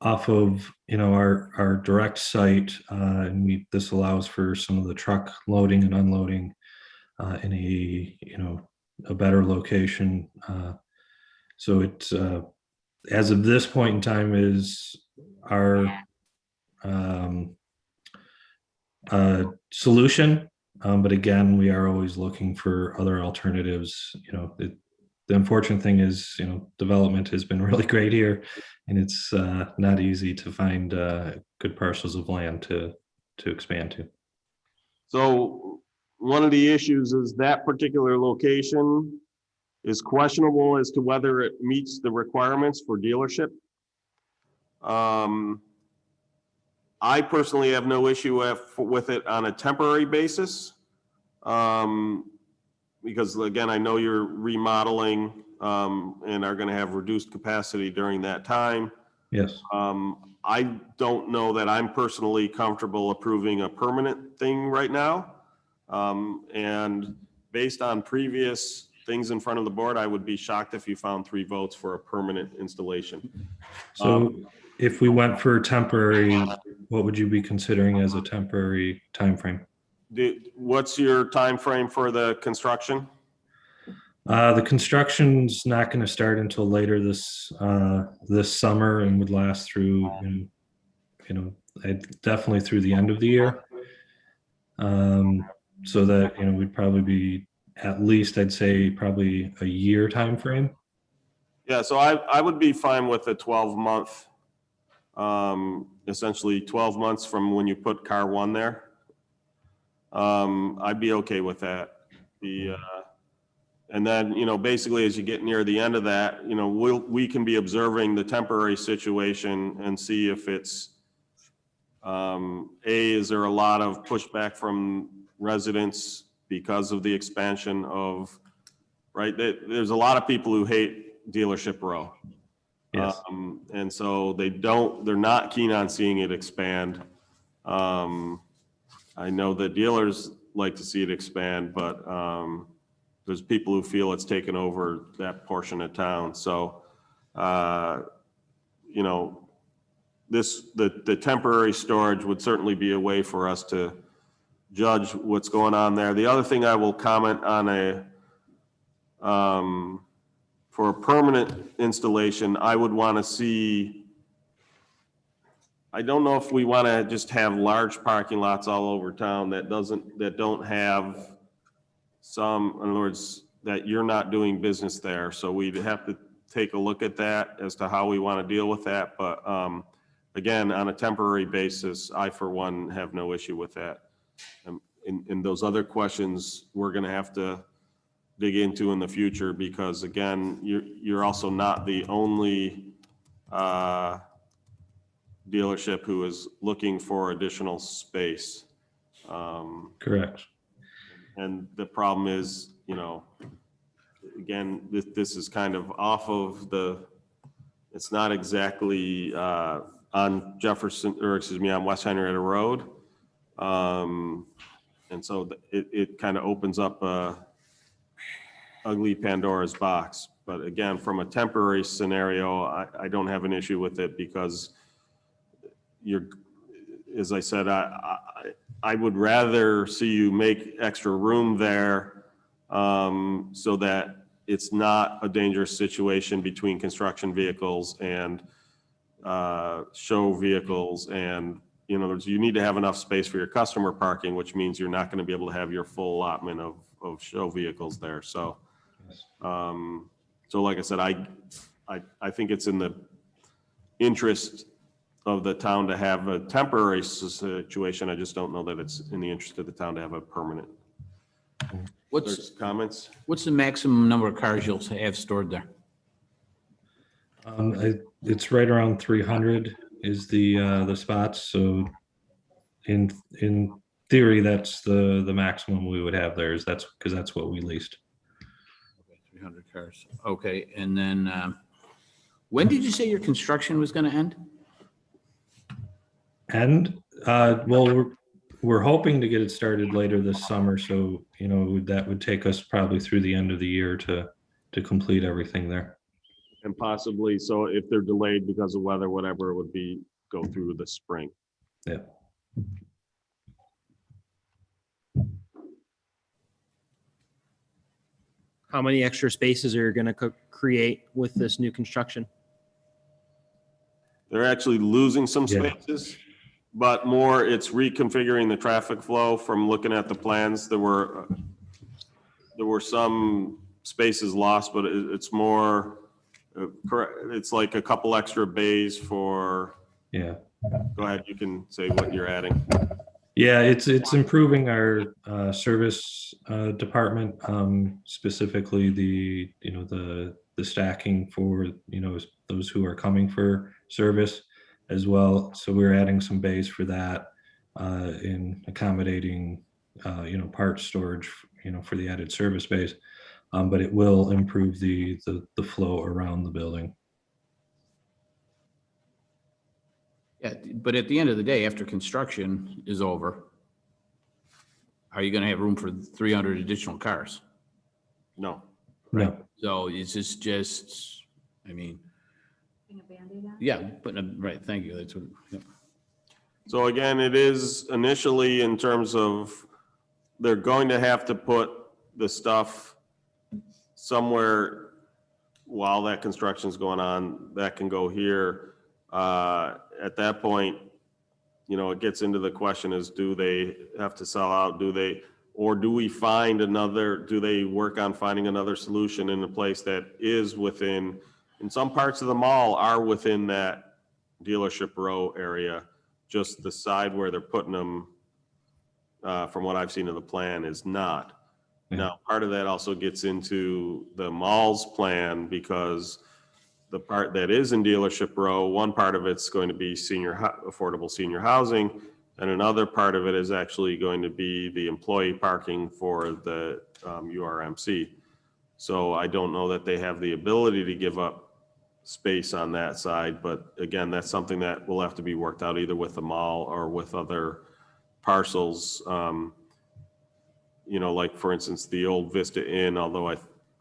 L: off of, you know, our direct site, and this allows for some of the truck loading and unloading in a, you know, a better location. So it, as of this point in time, is our solution. But again, we are always looking for other alternatives. You know, the unfortunate thing is, you know, development has been really great here, and it's not easy to find good parcels of land to expand to.
A: So one of the issues is that particular location is questionable as to whether it meets the requirements for dealership. I personally have no issue with it on a temporary basis. Because again, I know you're remodeling and are going to have reduced capacity during that time.
L: Yes.
A: I don't know that I'm personally comfortable approving a permanent thing right now. And based on previous things in front of the board, I would be shocked if you found 3 votes for a permanent installation.
L: So if we went for temporary, what would you be considering as a temporary timeframe?
A: What's your time frame for the construction?
L: The construction's not going to start until later this summer and would last through, you know, definitely through the end of the year. So that, you know, we'd probably be at least, I'd say, probably a year time frame.
A: Yeah, so I would be fine with a 12-month, essentially 12 months from when you put car 1 there. I'd be okay with that. And then, you know, basically as you get near the end of that, you know, we can be observing the temporary situation and see if it's, is there a lot of pushback from residents because of the expansion of, right? There's a lot of people who hate Dealership Row.
L: Yes.
A: And so they're not keen on seeing it expand. I know that dealers like to see it expand, but there's people who feel it's taken over that portion of town. So, you know, the temporary storage would certainly be a way for us to judge what's going on there. The other thing I will comment on for a permanent installation, I would want to see, I don't know if we want to just have large parking lots all over town that don't have some, in other words, that you're not doing business there. So we'd have to take a look at that as to how we want to deal with that. But again, on a temporary basis, I, for one, have no issue with that. And those other questions, we're going to have to dig into in the future, because again, you're also not the only dealership who is looking for additional space.
L: Correct.
A: And the problem is, you know, again, this is kind of off of it's not exactly on Jefferson, or excuse me, on West Henrietta Road. And so it kind of opens up a ugly Pandora's box. But again, from a temporary scenario, I don't have an issue with it, because as I said, I would rather see you make extra room there so that it's not a dangerous situation between construction vehicles and show vehicles. And, you know, you need to have enough space for your customer parking, which means you're not going to be able to have your full allotment of show vehicles there. So, so like I said, I think it's in the interest of the town to have a temporary situation. I just don't know that it's in the interest of the town to have a permanent. There's comments?
C: What's the maximum number of cars you'll have stored there?
L: It's right around 300 is the spots. So in theory, that's the maximum we would have there. Because that's what we leased.
C: 300 cars. Okay, and then when did you say your construction was going to end?
L: And well, we're hoping to get it started later this summer. So that would take us probably through the end of the year to complete everything there.
A: And possibly, so if they're delayed because of weather, whatever, it would be go through the spring.
L: Yeah.
I: How many extra spaces are you going to create with this new construction?
A: They're actually losing some
L: Yeah.
A: spaces, but more it's reconfiguring the traffic flow from looking at the plans. There were some spaces lost, but it's more, it's like a couple extra bays for,
L: Yeah.
A: go ahead, you can say what you're adding.
L: Yeah, it's improving our service department, specifically the stacking for those who are coming for service as well. So we're adding some bays for that, in accommodating parts storage for the added service bays, but it will improve the flow around the building.
C: Yeah, but at the end of the day, after construction is over, are you going to have room for 300 additional cars?
A: No.
L: No.
C: So it's just, I mean, yeah, right, thank you. That's what, yeah.
A: So again, it is initially in terms of, they're going to have to put the stuff somewhere while that construction's going on. That can go here. At that point, it gets into the question is, do they have to sell out? Do they work on finding another solution in a place that is within, in some parts of the mall are within that dealership row area, just the side where they're putting them, from what I've seen of the plan, is not.
L: Yeah.
A: Now, part of that also gets into the mall's plan, because the part that is in dealership row, one part of it's going to be affordable senior housing, and another part of it is actually going to be the employee parking for the URMC. So I don't know that they have the ability to give up space on that side, but again, that's something that will have to be worked out either with the mall or with other parcels. Like for instance, the old Vista Inn, although I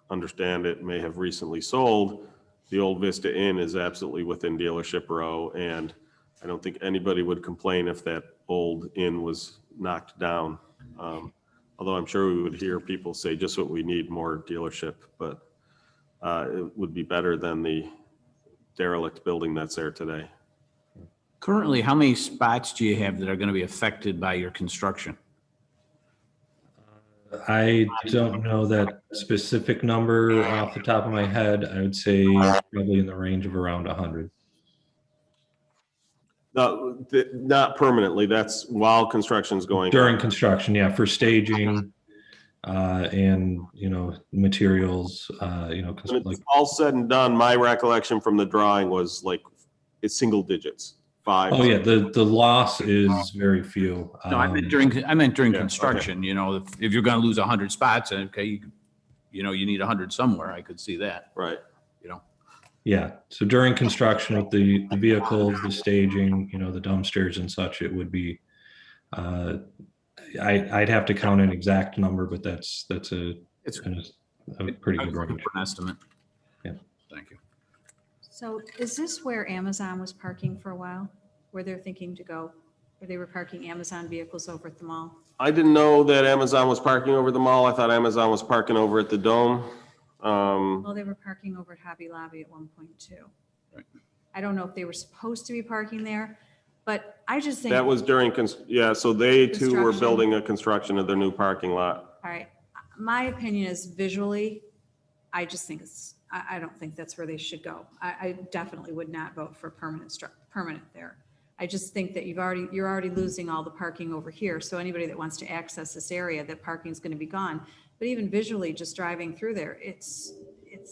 A: understand it may have recently sold, the old Vista Inn is absolutely within dealership row, and I don't think anybody would complain if that old inn was knocked down. Although I'm sure we would hear people say just what we need, more dealership, but it would be better than the derelict building that's there today.
C: Currently, how many spots do you have that are going to be affected by your construction?
L: I don't know that specific number off the top of my head. I would say probably in the range of around 100.
A: No, not permanently. That's while construction's going on.
L: During construction, yeah, for staging, and materials,
A: When it's all said and done, my recollection from the drawing was like it's single digits. 5.
L: Oh yeah, the loss is very few.
C: No, I meant during
A: yeah,
C: construction, if you're going to lose 100 spots, okay, you need 100 somewhere. I could see that.
A: Right.
L: Yeah, so during construction with the vehicles, the staging, the dumpsters and such, it would be, I'd have to count an exact number, but that's a pretty good range.
C: An estimate.
L: Yeah.
C: Thank you.
F: So is this where Amazon was parking for a while? Where they're thinking to go? Where they were parking Amazon vehicles over at the mall?
A: I didn't know that Amazon was parking over the mall. I thought Amazon was parking over at the Dome.
F: Well, they were parking over at Hobby Lobby at one point too.
C: Right.
F: I don't know if they were supposed to be parking there, but I just think.
A: That was during, so they too were
F: Construction.
A: building a construction of their new parking lot.
F: All right, my opinion is visually, I just think I don't think that's where they should go. I definitely would not vote for permanent there. I just think that you're already losing all the parking over here. So anybody that wants to access this area, that parking is going to be gone. But even visually, just driving through there, it's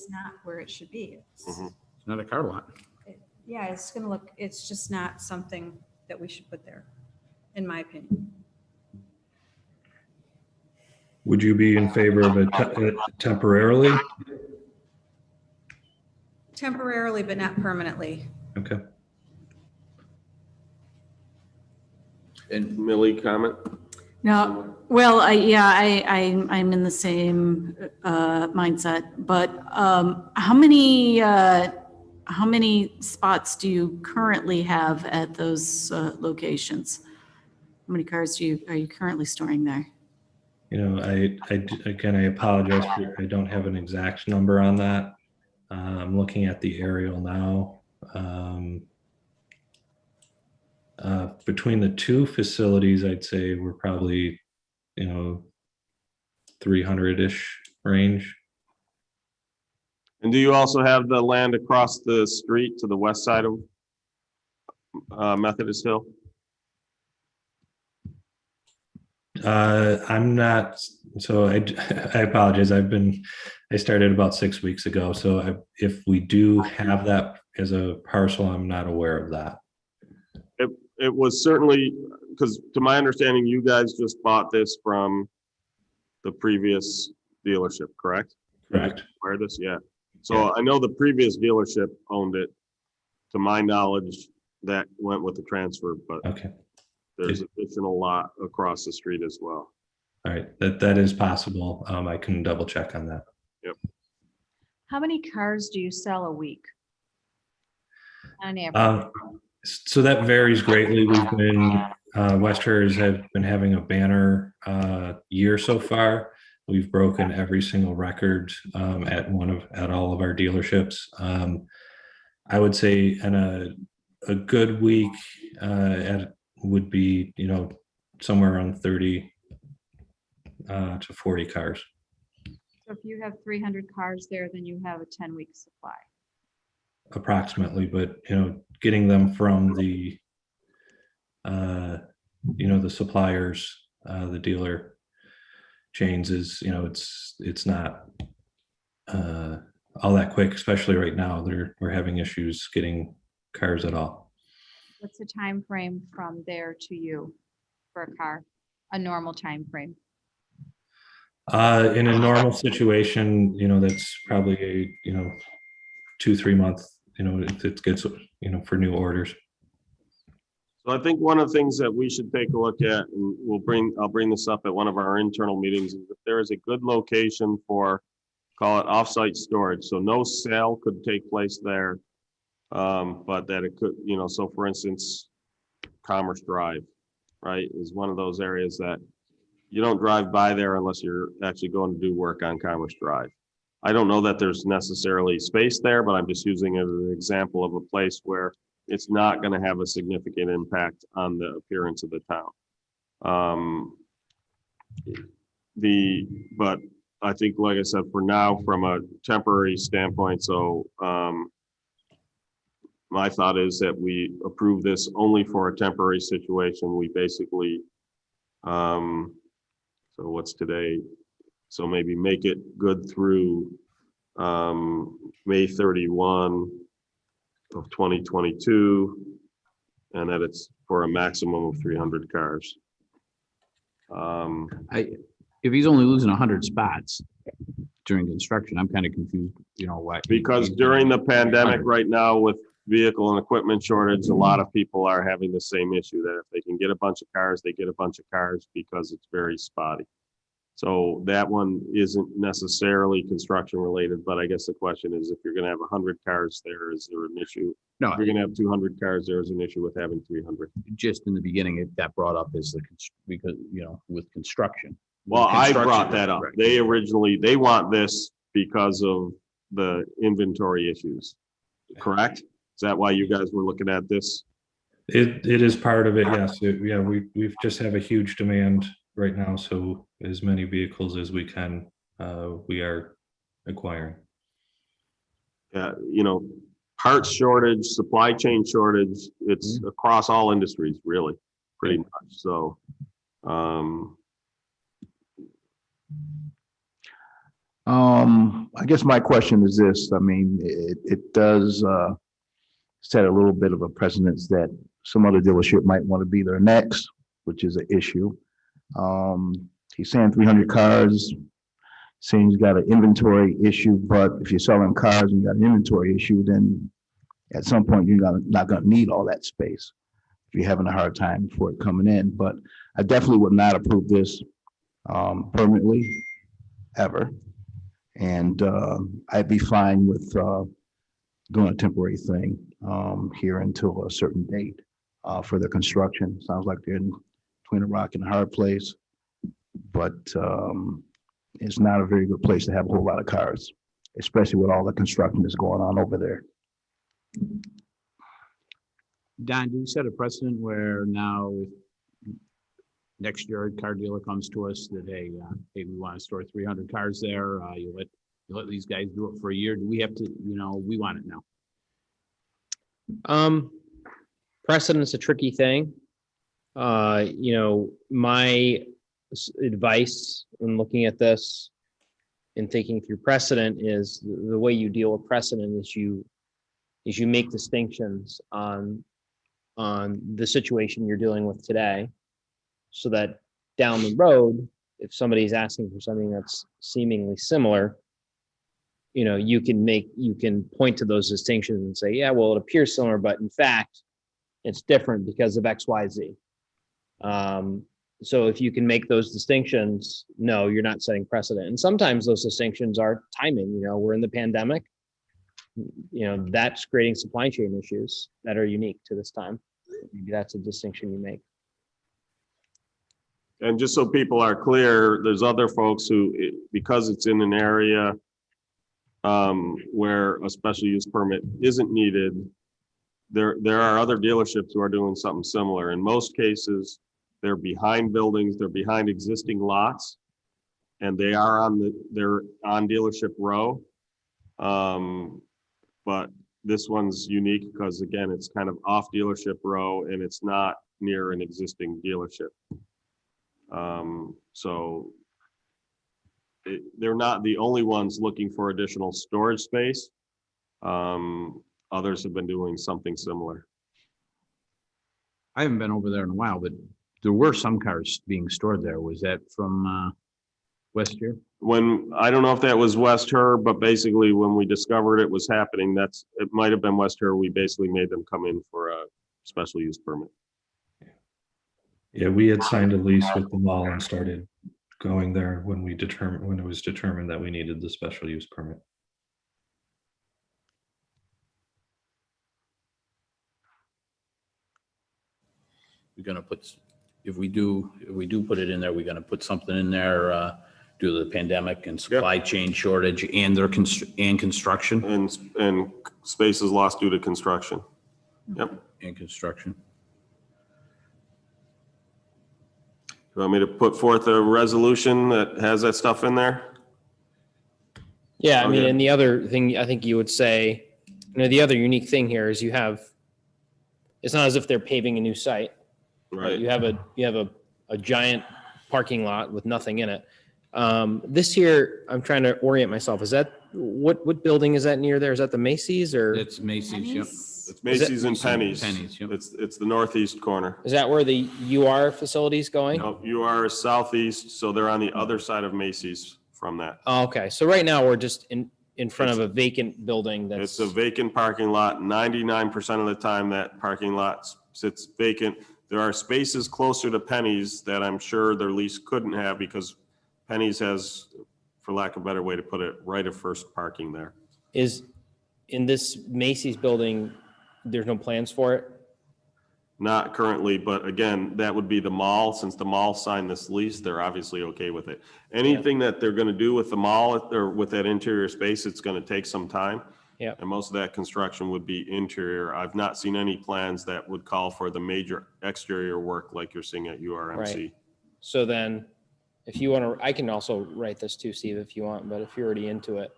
F: not where it should be.
C: It's not a car lot.
F: Yeah, it's going to look, it's just not something that we should put there, in my opinion.
L: Would you be in favor of it temporarily?
F: Temporarily, but not permanently.
L: Okay.
C: And
A: Millie, comment?
F: No, well, I'm in the same mindset, but how many spots do you currently have at those locations? How many cars are you currently storing there?
L: You know, again, I apologize I don't have an exact number on that. I'm looking at the aerial now. Between the two facilities, I'd say we're probably, 300-ish range.
A: And do you also have the land across the street to the west side of Methodist Hill?
L: I'm not, so I apologize. I started about 6 weeks ago. So if we do have that as a parcel, I'm not aware of that.
A: It was certainly, because to my understanding, you guys just bought this from the previous dealership, correct?
L: Correct.
A: Where this, yeah. So I know the previous dealership owned it. To my knowledge, that went with the transfer, but
L: Okay.
A: there's additional lot across the street as well.
L: All right. That is possible. I can double check on that.
A: Yep.
B: How many cars do you sell a week? On average?
L: So that varies greatly. We've been, West Harriers have been having a banner year so far. We've broken every single record at all of our dealerships. I would say in a good week would be, somewhere around 30 to 40 cars.
B: So if you have 300 cars there, then you have a 10-week supply.
L: Approximately, but getting them from the the suppliers, the dealer chains is it's not all that quick, especially right now. We're having issues getting cars at all.
B: What's the time frame from there to you for a car? A normal time frame?
L: In a normal situation, that's probably a 2-3 month, if it gets for new orders.
A: So I think one of the things that we should take a look at, and I'll bring this up at one of our internal meetings, is if there is a good location for, call it offsite storage, so no sale could take place there, but that it could, so for instance, Commerce Drive, right, is one of those areas that you don't drive by there unless you're actually going to do work on Commerce Drive. I don't know that there's necessarily space there, but I'm just using it as an example of a place where it's not going to have a significant impact on the appearance of the town. But I think, like I said, for now, from a temporary standpoint, so my thought is that we approve this only for a temporary situation. We basically, so what's today? So maybe make it good through May 31 of 2022, and that it's for a maximum of 300 cars.
C: If he's only losing 100 spots during construction, I'm kind of confused, why.
A: Because during the pandemic right now with vehicle and equipment shortage, a lot of people are having the same issue, that if they can get a bunch of cars, they get a bunch of cars because it's very spotty. So that one isn't necessarily construction related, but I guess the question is, if you're going to have 100 cars there, is there an issue?
C: No,
A: If you're going to have 200 cars, there is an issue with having 300.
C: just in the beginning, it got brought up as because, with construction.
A: Well, I
C: Construction,
A: brought that up.
C: right.
A: They want this because of the inventory issues, correct? Is that why you guys were looking at this?
L: It is part of it, yes. We've just have a huge demand right now, so as many vehicles as we can, we are acquiring.
A: Yeah, parts shortage, supply chain shortage. It's across all industries, really, pretty much. So,
E: I guess my question is this, I mean, it does, set a little bit of a precedence that some other dealership might want to be there next, which is an issue. He's saying 300 cars, saying he's got an inventory issue, but if you're selling cars and you got an inventory issue, then at some point you're not gonna need all that space if you're having a hard time for it coming in. But I definitely would not approve this permanently, ever. And I'd be fine with doing a temporary thing here until a certain date for the construction. Sounds like they're in between a rock and a hard place, but it's not a very good place to have a whole lot of cars, especially with all the construction that's going on over there.
C: Don, do you set a precedent where now if next year a car dealer comes to us that, hey, we want to store 300 cars there, you let these guys do it for a year? Do we have to, we want it now?
I: Precedent's a tricky thing. My advice in looking at this and thinking through precedent is the way you deal with precedent is you make distinctions on the situation you're dealing with today, so that down the road, if somebody's asking for something that's seemingly similar, you can point to those distinctions and say, yeah, well, it appears similar, but in fact, it's different because of X, Y, Z. So if you can make those distinctions, no, you're not setting precedent. And sometimes those distinctions are timing. We're in the pandemic. That's creating supply chain issues that are unique to this time. Maybe that's a distinction you make.
A: and just so people are clear, there's other folks who, because it's in an area where a special use permit isn't needed, there are other dealerships who are doing something similar. In most cases, they're behind buildings, they're behind existing lots, and they're on dealership row. But this one's unique because, again, it's kind of off dealership row and it's not near an existing dealership. So they're not the only ones looking for additional storage space. Others have been doing something similar.
C: I haven't been over there in a while, but there were some cars being stored there. Was that from West here?
A: I don't know if that was West Her, but basically when we discovered it was happening, it might have been West Her. We basically made them come in for a special use permit.
L: Yeah, we had signed a lease with the mall and started going there when it was determined that we needed the special use permit.
C: We're gonna put, if we do put it in there, we're gonna put something in there due to the pandemic and supply chain shortage and construction.
A: And spaces lost due to construction. Yep.
C: And construction.
A: You want me to put forth a resolution that has that stuff in there?
I: Yeah, I mean,
A: Okay.
I: and the other thing I think you would say, the other unique thing here is it's not as if they're paving a new site.
A: Right.
I: You have a giant parking lot with nothing in it. This here, I'm trying to orient myself. Is that, what building is that near there? Is that the Macy's or?
C: It's Macy's, yep.
A: It's Macy's and Penny's.
C: Penny's, yep.
A: It's the northeast corner.
I: Is that where the UR facility is going?
A: No, you are southeast, so they're on the other side of Macy's from that.
I: Oh, okay, so right now we're just in front of a vacant building that's.
A: It's a vacant parking lot. 99% of the time that parking lot sits vacant. There are spaces closer to Penny's that I'm sure their lease couldn't have because Penny's has, for lack of a better way to put it, right of first parking there.
I: Is in this Macy's building, there's no plans for it?
A: Not currently, but again, that would be the mall. Since the mall signed this lease, they're obviously okay with it. Anything that they're going to do with the mall or with that interior space, it's going to take some time.
I: Yeah.
A: And most of that construction would be interior. I've not seen any plans that would call for the major exterior work like you're seeing at URMC.
I: Right. So then, if you want to, I can also write this too, Steve, if you want, but if you're already into it,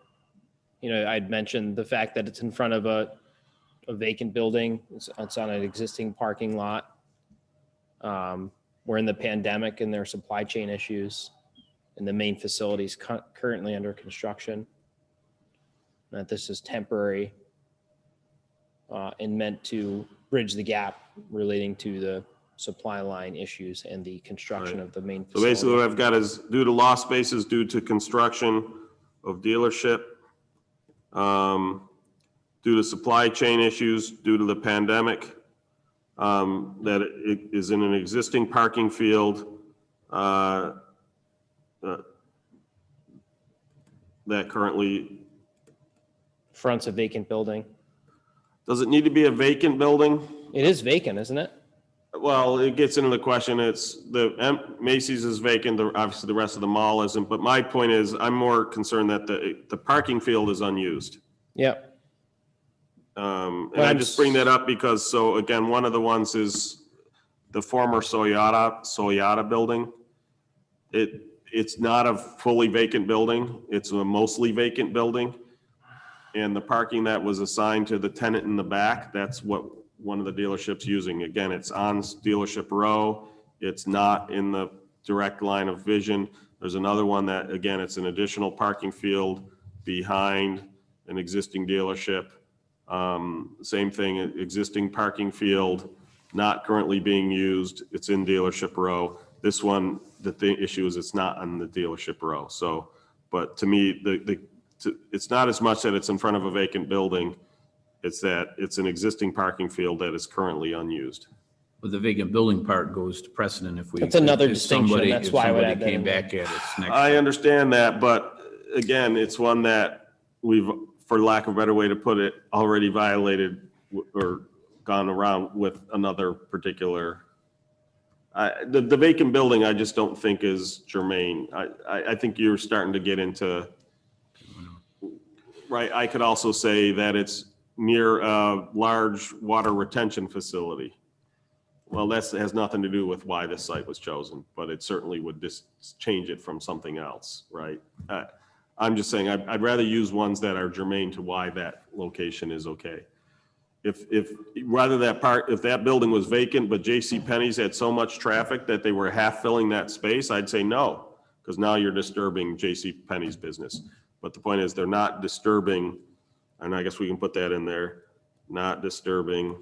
I: I'd mentioned the fact that it's in front of a vacant building. It's on an existing parking lot. We're in the pandemic and there are supply chain issues, and the main facility is currently under construction. That this is temporary and meant to bridge the gap relating to the supply line issues and the construction of the main
A: So
I: facility.
A: basically what I've got is due to lost spaces due to construction of dealership, due to supply chain issues, due to the pandemic, that it is in an existing parking field, that currently,
I: Front's a vacant building.
A: does it need to be a vacant building?
I: It is vacant, isn't it?
A: Well, it gets into the question, it's Macy's is vacant, obviously the rest of the mall isn't, but my point is, I'm more concerned that the parking field is unused.
I: Yep.
A: And I just bring that up because, so again, one of the ones is the former Soyata building. It's not a fully vacant building, it's a mostly vacant building. And the parking that was assigned to the tenant in the back, that's what one of the dealerships using. Again, it's on dealership row. It's not in the direct line of vision. There's another one that, again, it's an additional parking field behind an existing dealership. Same thing, existing parking field, not currently being used. It's in dealership row. This one, the issue is it's not on the dealership row. So, but to me, it's not as much that it's in front of a vacant building. It's that it's an existing parking field that is currently unused.
C: But the vacant building part goes to precedent if we.
I: That's another
C: if
I: distinction.
C: somebody-
I: That's
C: if
I: why I would
C: somebody
I: add that
C: came
I: in there.
C: back at its next.
A: I understand that, but again, it's one that we've, for lack of a better way to put it, already violated or gone around with another particular. The vacant building, I just don't think is germane. I think you're starting to get into, right, I could also say that it's near a large water retention facility. Well, that has nothing to do with why this site was chosen, but it certainly would just change it from something else, right? I'm just saying I'd rather use ones that are germane to why that location is okay. If rather if that building was vacant, but JCPenney's had so much traffic that they were half filling that space, I'd say no, because now you're disturbing JCPenney's business. But the point is they're not disturbing, and I guess we can put that in there, not disturbing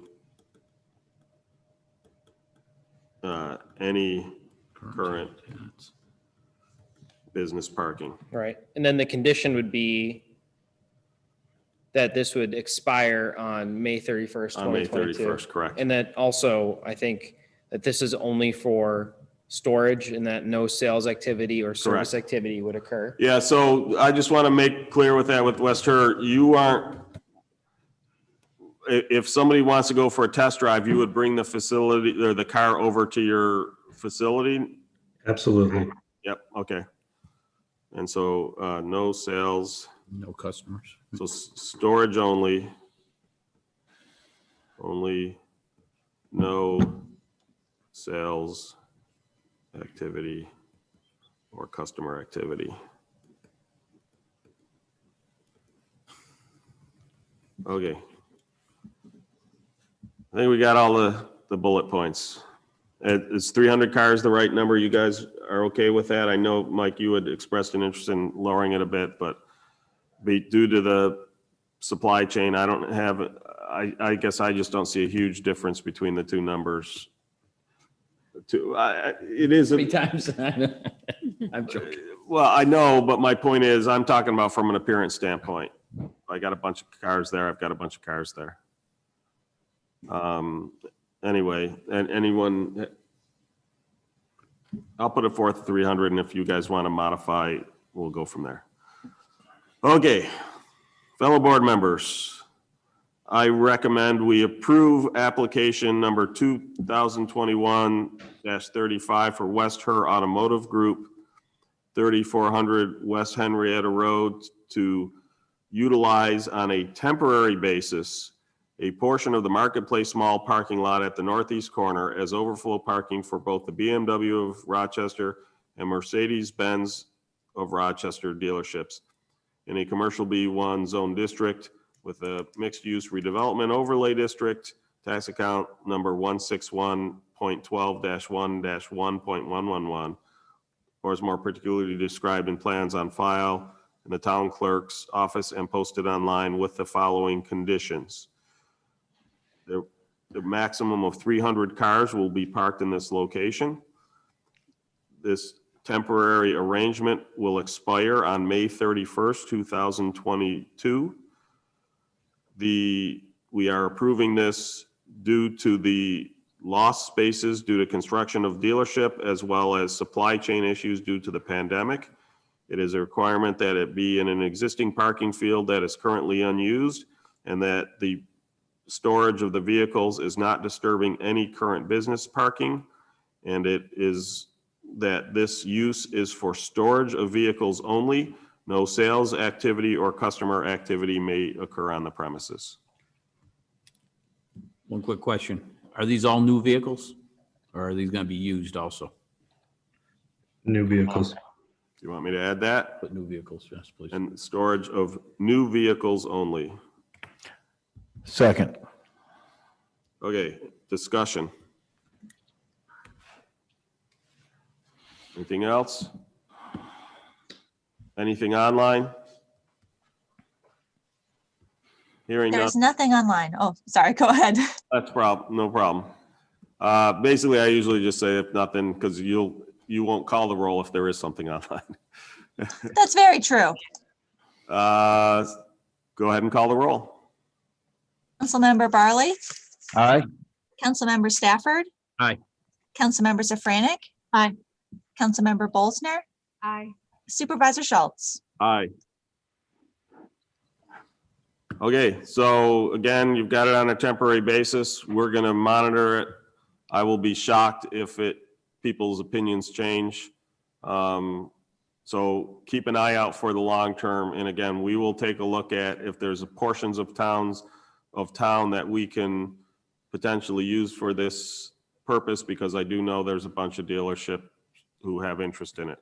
A: any current business parking.
I: Right. And then the condition would be that this would expire on May 31st,
A: On May
I: 2022.
A: 31st, correct.
I: And that also, I think that this is only for storage and that no sales activity or service
A: Correct.
I: activity would occur.
A: Yeah, so I just want to make clear with that with West Her, you aren't, if somebody wants to go for a test drive, you would bring the facility or the car over to your facility?
L: Absolutely.
A: Yep, okay. And so no sales,
C: No customers.
A: so storage only, no sales activity or customer activity. Okay. I think we got all the bullet points. Is 300 cars the right number? You guys are okay with that? I know, Mike, you had expressed an interest in lowering it a bit, but due to the supply chain, I don't have, I guess I just don't see a huge difference between the two numbers. It is.
C: 3 times. I'm joking.
A: Well, I know, but my point is, I'm talking about from an appearance standpoint. I got a bunch of cars there. I've got a bunch of cars there. Anyway, and anyone, I'll put it forth 300, and if you guys want to modify, we'll go from there. Okay, fellow board members, I recommend we approve application number 2021-35 for West Her Automotive Group, 3400 West Henrietta Road, to utilize on a temporary basis a portion of the Marketplace Mall parking lot at the northeast corner as overflow parking for both the BMW of Rochester and Mercedes-Benz of Rochester dealerships in a commercial B1 zone district with a mixed-use redevelopment overlay district, tax account number 161.12-1-1.111, or is more particularly described in plans on file in the town clerk's office and posted online with the following conditions. The maximum of 300 cars will be parked in this location. This temporary arrangement will expire on May 31st, 2022. We are approving this due to the lost spaces due to construction of dealership as well as supply chain issues due to the pandemic. It is a requirement that it be in an existing parking field that is currently unused and that the storage of the vehicles is not disturbing any current business parking. And it is that this use is for storage of vehicles only. No sales activity or customer activity may occur on the premises.
C: One quick question. Are these all new vehicles or are these going to be used also?
L: New vehicles.
A: You want me to add that?
C: Put new vehicles, yes, please.
A: And storage of new vehicles only.
E: Second.
A: Okay, discussion. Anything else? Anything online? Hearing none.
B: There's nothing online. Oh, sorry, go ahead.
A: That's no problem. Basically, I usually just say if nothing, because you won't call the roll if there is something online.
B: That's very true.
A: Go ahead and call the roll.
B: Councilmember Barley,
E: Aye.
B: Councilmember Stafford.
I: Aye.
B: Councilmember Safranik. Aye. Councilmember Bolsner.
F: Aye.
B: Supervisor Schultz.
A: Aye. Okay, so again, you've got it on a temporary basis. We're going to monitor it. I will be shocked if people's opinions change. So keep an eye out for the long term. And again, we will take a look at if there's portions of town that we can potentially use for this purpose, because I do know there's a bunch of dealership who have interest in it.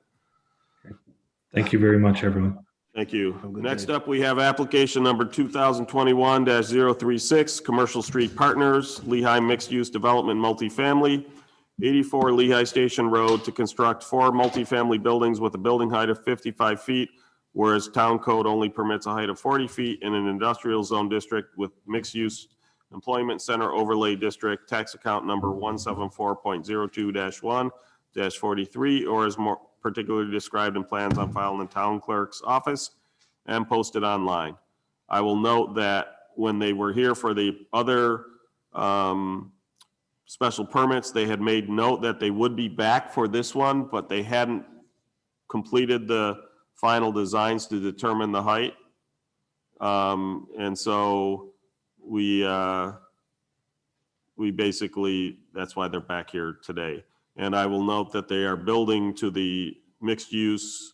L: Thank you very much, everyone.
A: Thank you. Next up, we have application number 2021-036, Commercial Street Partners, Lehigh Mixed Use Development Multifamily, 84 Lehigh Station Road, to construct 4 multifamily buildings with a building height of 55 feet, whereas town code only permits a height of 40 feet in an industrial zone district with mixed use employment center overlay district, tax account number 174.02-1-43, or is more particularly described in plans on file in the town clerk's office and posted online. I will note that when they were here for the other special permits, they had made note that they would be back for this one, but they hadn't completed the final designs to determine the height. And so we basically, that's why they're back here today. And I will note that they are building to the mixed-use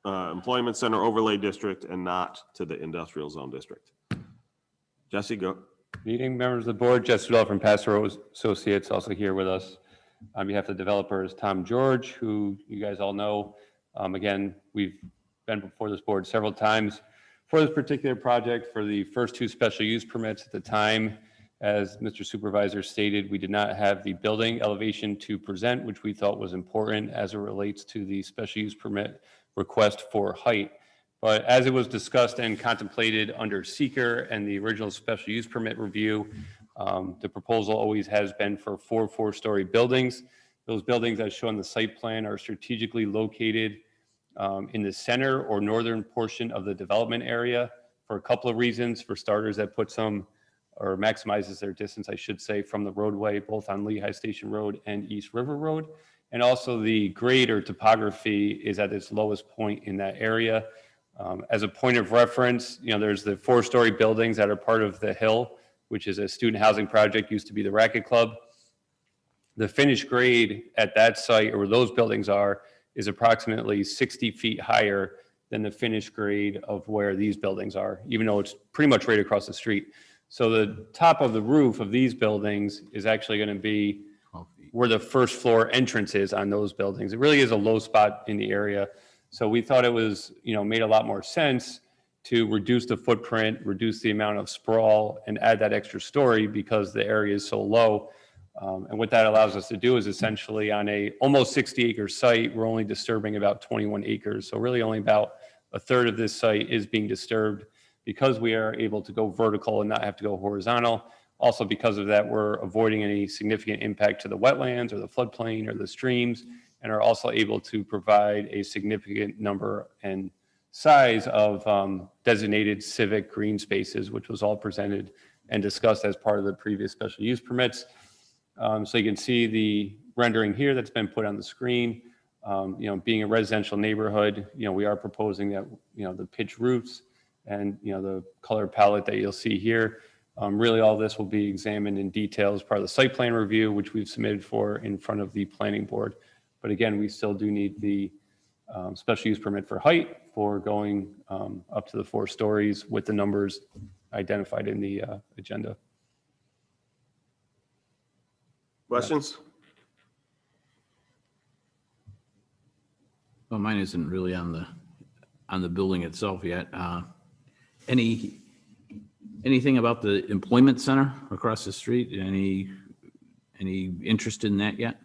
A: employment center overlay district and not to the industrial zone district. Jesse, go.
M: Meeting members of the board, Jesse Udall from Pastor Associates, also here with us on behalf of the developers, Tom George, who you guys all know. Again, we've been before this board several times for this particular project for the first 2 special use permits. At the time, as Mr. Supervisor stated, we did not have the building elevation to present, which we thought was important as it relates to the special use permit request for height. But as it was discussed and contemplated under seeker and the original special use permit review, the proposal always has been for 4 4-story buildings. Those buildings, as shown on the site plan, are strategically located in the center or northern portion of the development area for a couple of reasons. For starters, that puts them, or maximizes their distance, I should say, from the roadway, both on Lehigh Station Road and East River Road. And also the grade or topography is at its lowest point in that area. As a point of reference, there's the 4-story buildings that are part of the Hill, which is a student housing project, used to be the Racquet Club. The finished grade at that site, or where those buildings are, is approximately 60 feet higher than the finished grade of where these buildings are, even though it's pretty much right across the street. So the top of the roof of these buildings is actually going to be where the first floor entrance is on those buildings. It really is a low spot in the area. So we thought it was, made a lot more sense to reduce the footprint, reduce the amount of sprawl, and add that extra story because the area is so low. And what that allows us to do is essentially on a almost 60-acre site, we're only disturbing about 21 acres. So really only about a third of this site is being disturbed because we are able to go vertical and not have to go horizontal. Also because of that, we're avoiding any significant impact to the wetlands or the floodplain or the streams, and are also able to provide a significant number and size of designated civic green spaces, which was all presented and discussed as part of the previous special use permits. So you can see the rendering here that's been put on the screen. Being a residential neighborhood, we are proposing that, the pitch roofs and, the color palette that you'll see here. Really all this will be examined in detail as part of the site plan review, which we've submitted for in front of the planning board. But again, we still do need the special use permit for height for going up to the 4 stories with the numbers identified in the agenda.
A: Questions?
C: Well, mine isn't really on the building itself yet. Anything about the employment center across the street? Any interest in that yet?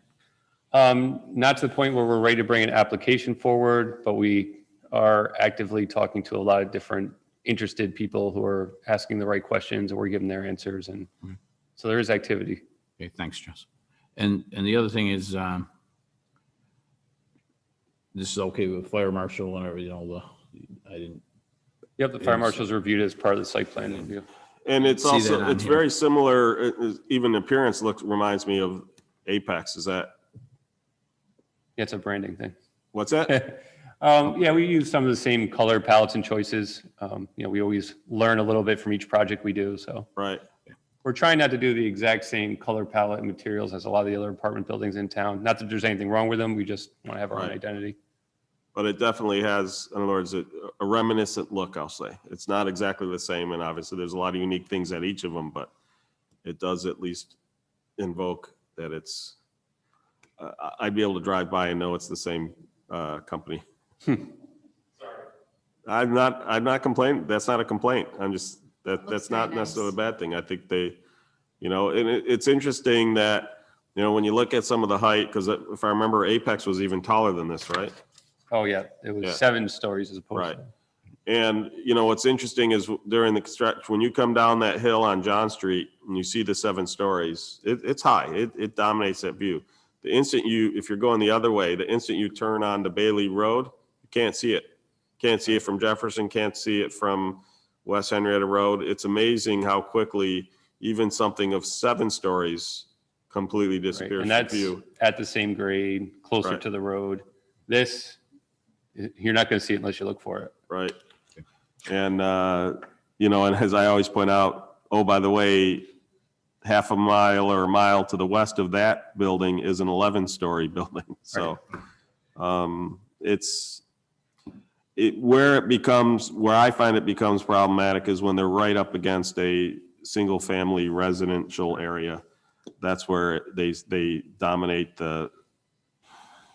M: Not to the point where we're ready to bring an application forward, but we are actively talking to a lot of different interested people who are asking the right questions, and we're giving their answers. And so there is activity.
C: Okay, thanks, Jess. And the other thing is, this is okay with fire marshal and everything, I didn't.
M: Yep, the fire marshal's reviewed as part of the site plan review.
A: And it's
C: See that
A: also,
C: on
A: it's
C: here.
A: very similar, even appearance reminds me of Apex. Is that,
M: Yeah, it's a branding thing.
A: what's that?
M: Yeah, we use some of the same color palettes and choices. We always learn a little bit from each project we do. So
A: Right.
M: we're trying not to do the exact same color palette and materials as a lot of the other apartment buildings in town. Not that there's anything wrong with them. We just want to have our own
A: Right.
M: identity.
A: But it definitely has, in other words, a reminiscent look, I'll say. It's not exactly the same, and obviously there's a lot of unique things at each of them, but it does at least invoke that it's, I'd be able to drive by and know it's the same company. Sorry. I'm not complaining. That's not a complaint. I'm just, that's not necessarily a bad thing. I think they, and it's interesting that, when you look at some of the height, because if I remember, Apex was even taller than this, right?
M: Oh, yeah. It was
A: Yeah.
M: 7 stories as opposed
A: Right.
M: to.
A: And, what's interesting is during the stretch, when you come down that hill on John Street and you see the 7 stories, it's high. It dominates that view. The instant if you're going the other way, the instant you turn on to Bailey Road, you can't see it. Can't see it from Jefferson, can't see it from West Henrietta Road. It's amazing how quickly even something of 7 stories completely
M: Right.
A: disappears
M: And
A: from
M: that's
A: view.
M: at the same grade, closer
A: Right.
M: to the road. This, you're not going to see it unless you look for it.
A: Right. And, and as I always point out, oh, by the way, half a mile or a mile to the west of that building is an 11-story building. So where I find it becomes problematic is when they're right up against a single-family residential area. That's where they dominate the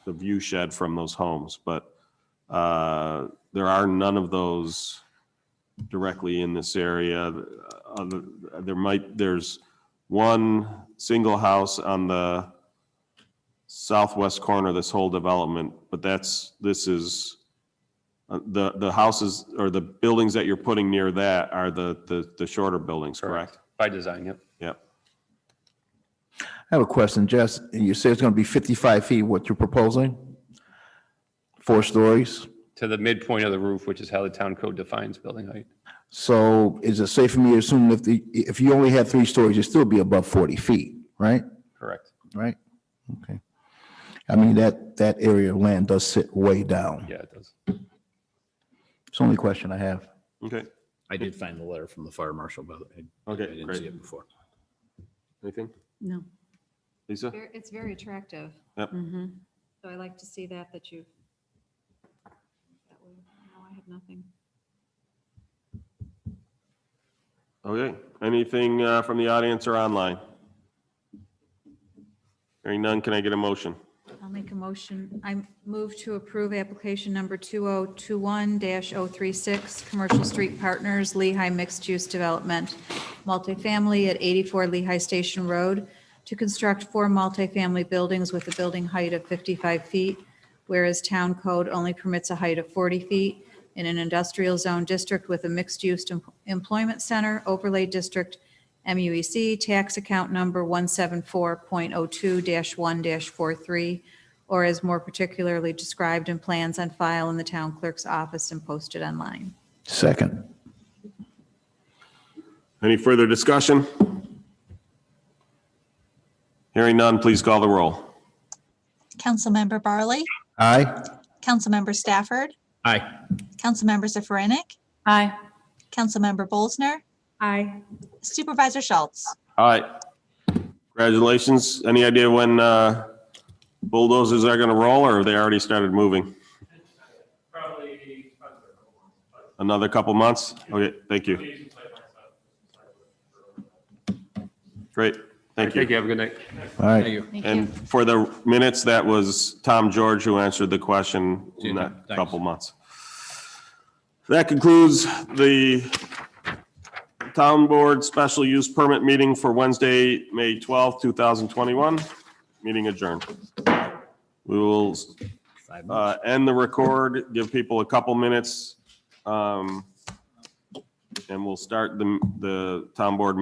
A: view shed from those homes. But there are none of those directly in this area. There's one single house on the southwest corner of this whole development, but this is the houses or the buildings that you're putting near that are the shorter buildings, correct?
M: By design, yep.
A: Yep.
E: I have a question, Jess. You say it's going to be 55 feet, what you're proposing? 4 stories?
M: To the midpoint of the roof, which is how the town code defines building height.
E: So is it safe for me to assume if you only had 3 stories, you'd still be above 40 feet, right?
M: Correct.
E: Right? Okay. I mean, that area of land does sit way down.
M: Yeah, it does.
E: It's the only question I have.
A: Okay.
C: I did find the letter from the fire marshal, but I
A: Okay,
C: didn't
A: great.
C: see it before.
A: Anything?
F: No.
A: Lisa?
F: It's very attractive.
A: Yep.
F: So I like to see that you've. That way, no, I have nothing.
A: Okay. Anything from the audience or online? Hearing none, can I get a motion?
F: I'll make a motion. I move to approve application number 2021-036, Commercial Street Partners, Lehigh Mixed Use Development, multifamily at 84 Lehigh Station Road, to construct 4 multifamily buildings with a building height of 55 feet, whereas town code only permits a height of 40 feet, in an industrial zone district with a mixed-use employment center overlay district, MUEC, tax account number 174.02-1-43, or as more particularly described in plans on file in the town clerk's office and posted online.
E: Second.
A: Any further discussion? Hearing none, please call the roll.
B: Councilmember Barley,
E: Aye.
B: Councilmember Stafford,
C: Aye.
B: Councilmember Zafaranik,
F: Aye.
B: Councilmember Bolzner,
F: Aye.
B: Supervisor Schultz.
A: All right. Congratulations. Any idea when bulldozers are going to roll, or have they already started moving?
K: Probably
A: Another couple months? Okay, thank you. Great, thank you.
M: Have a good night.
E: All right.
C: Thank you.
F: Thank you.
A: And for the minutes, that was Tom George who answered the question in that
C: Thanks.
A: couple months. That concludes the Town Board Special Use Permit meeting for Wednesday, May 12th, 2021. Meeting adjourned. We will end the record, give people a couple minutes, and we'll start the Town Board meeting.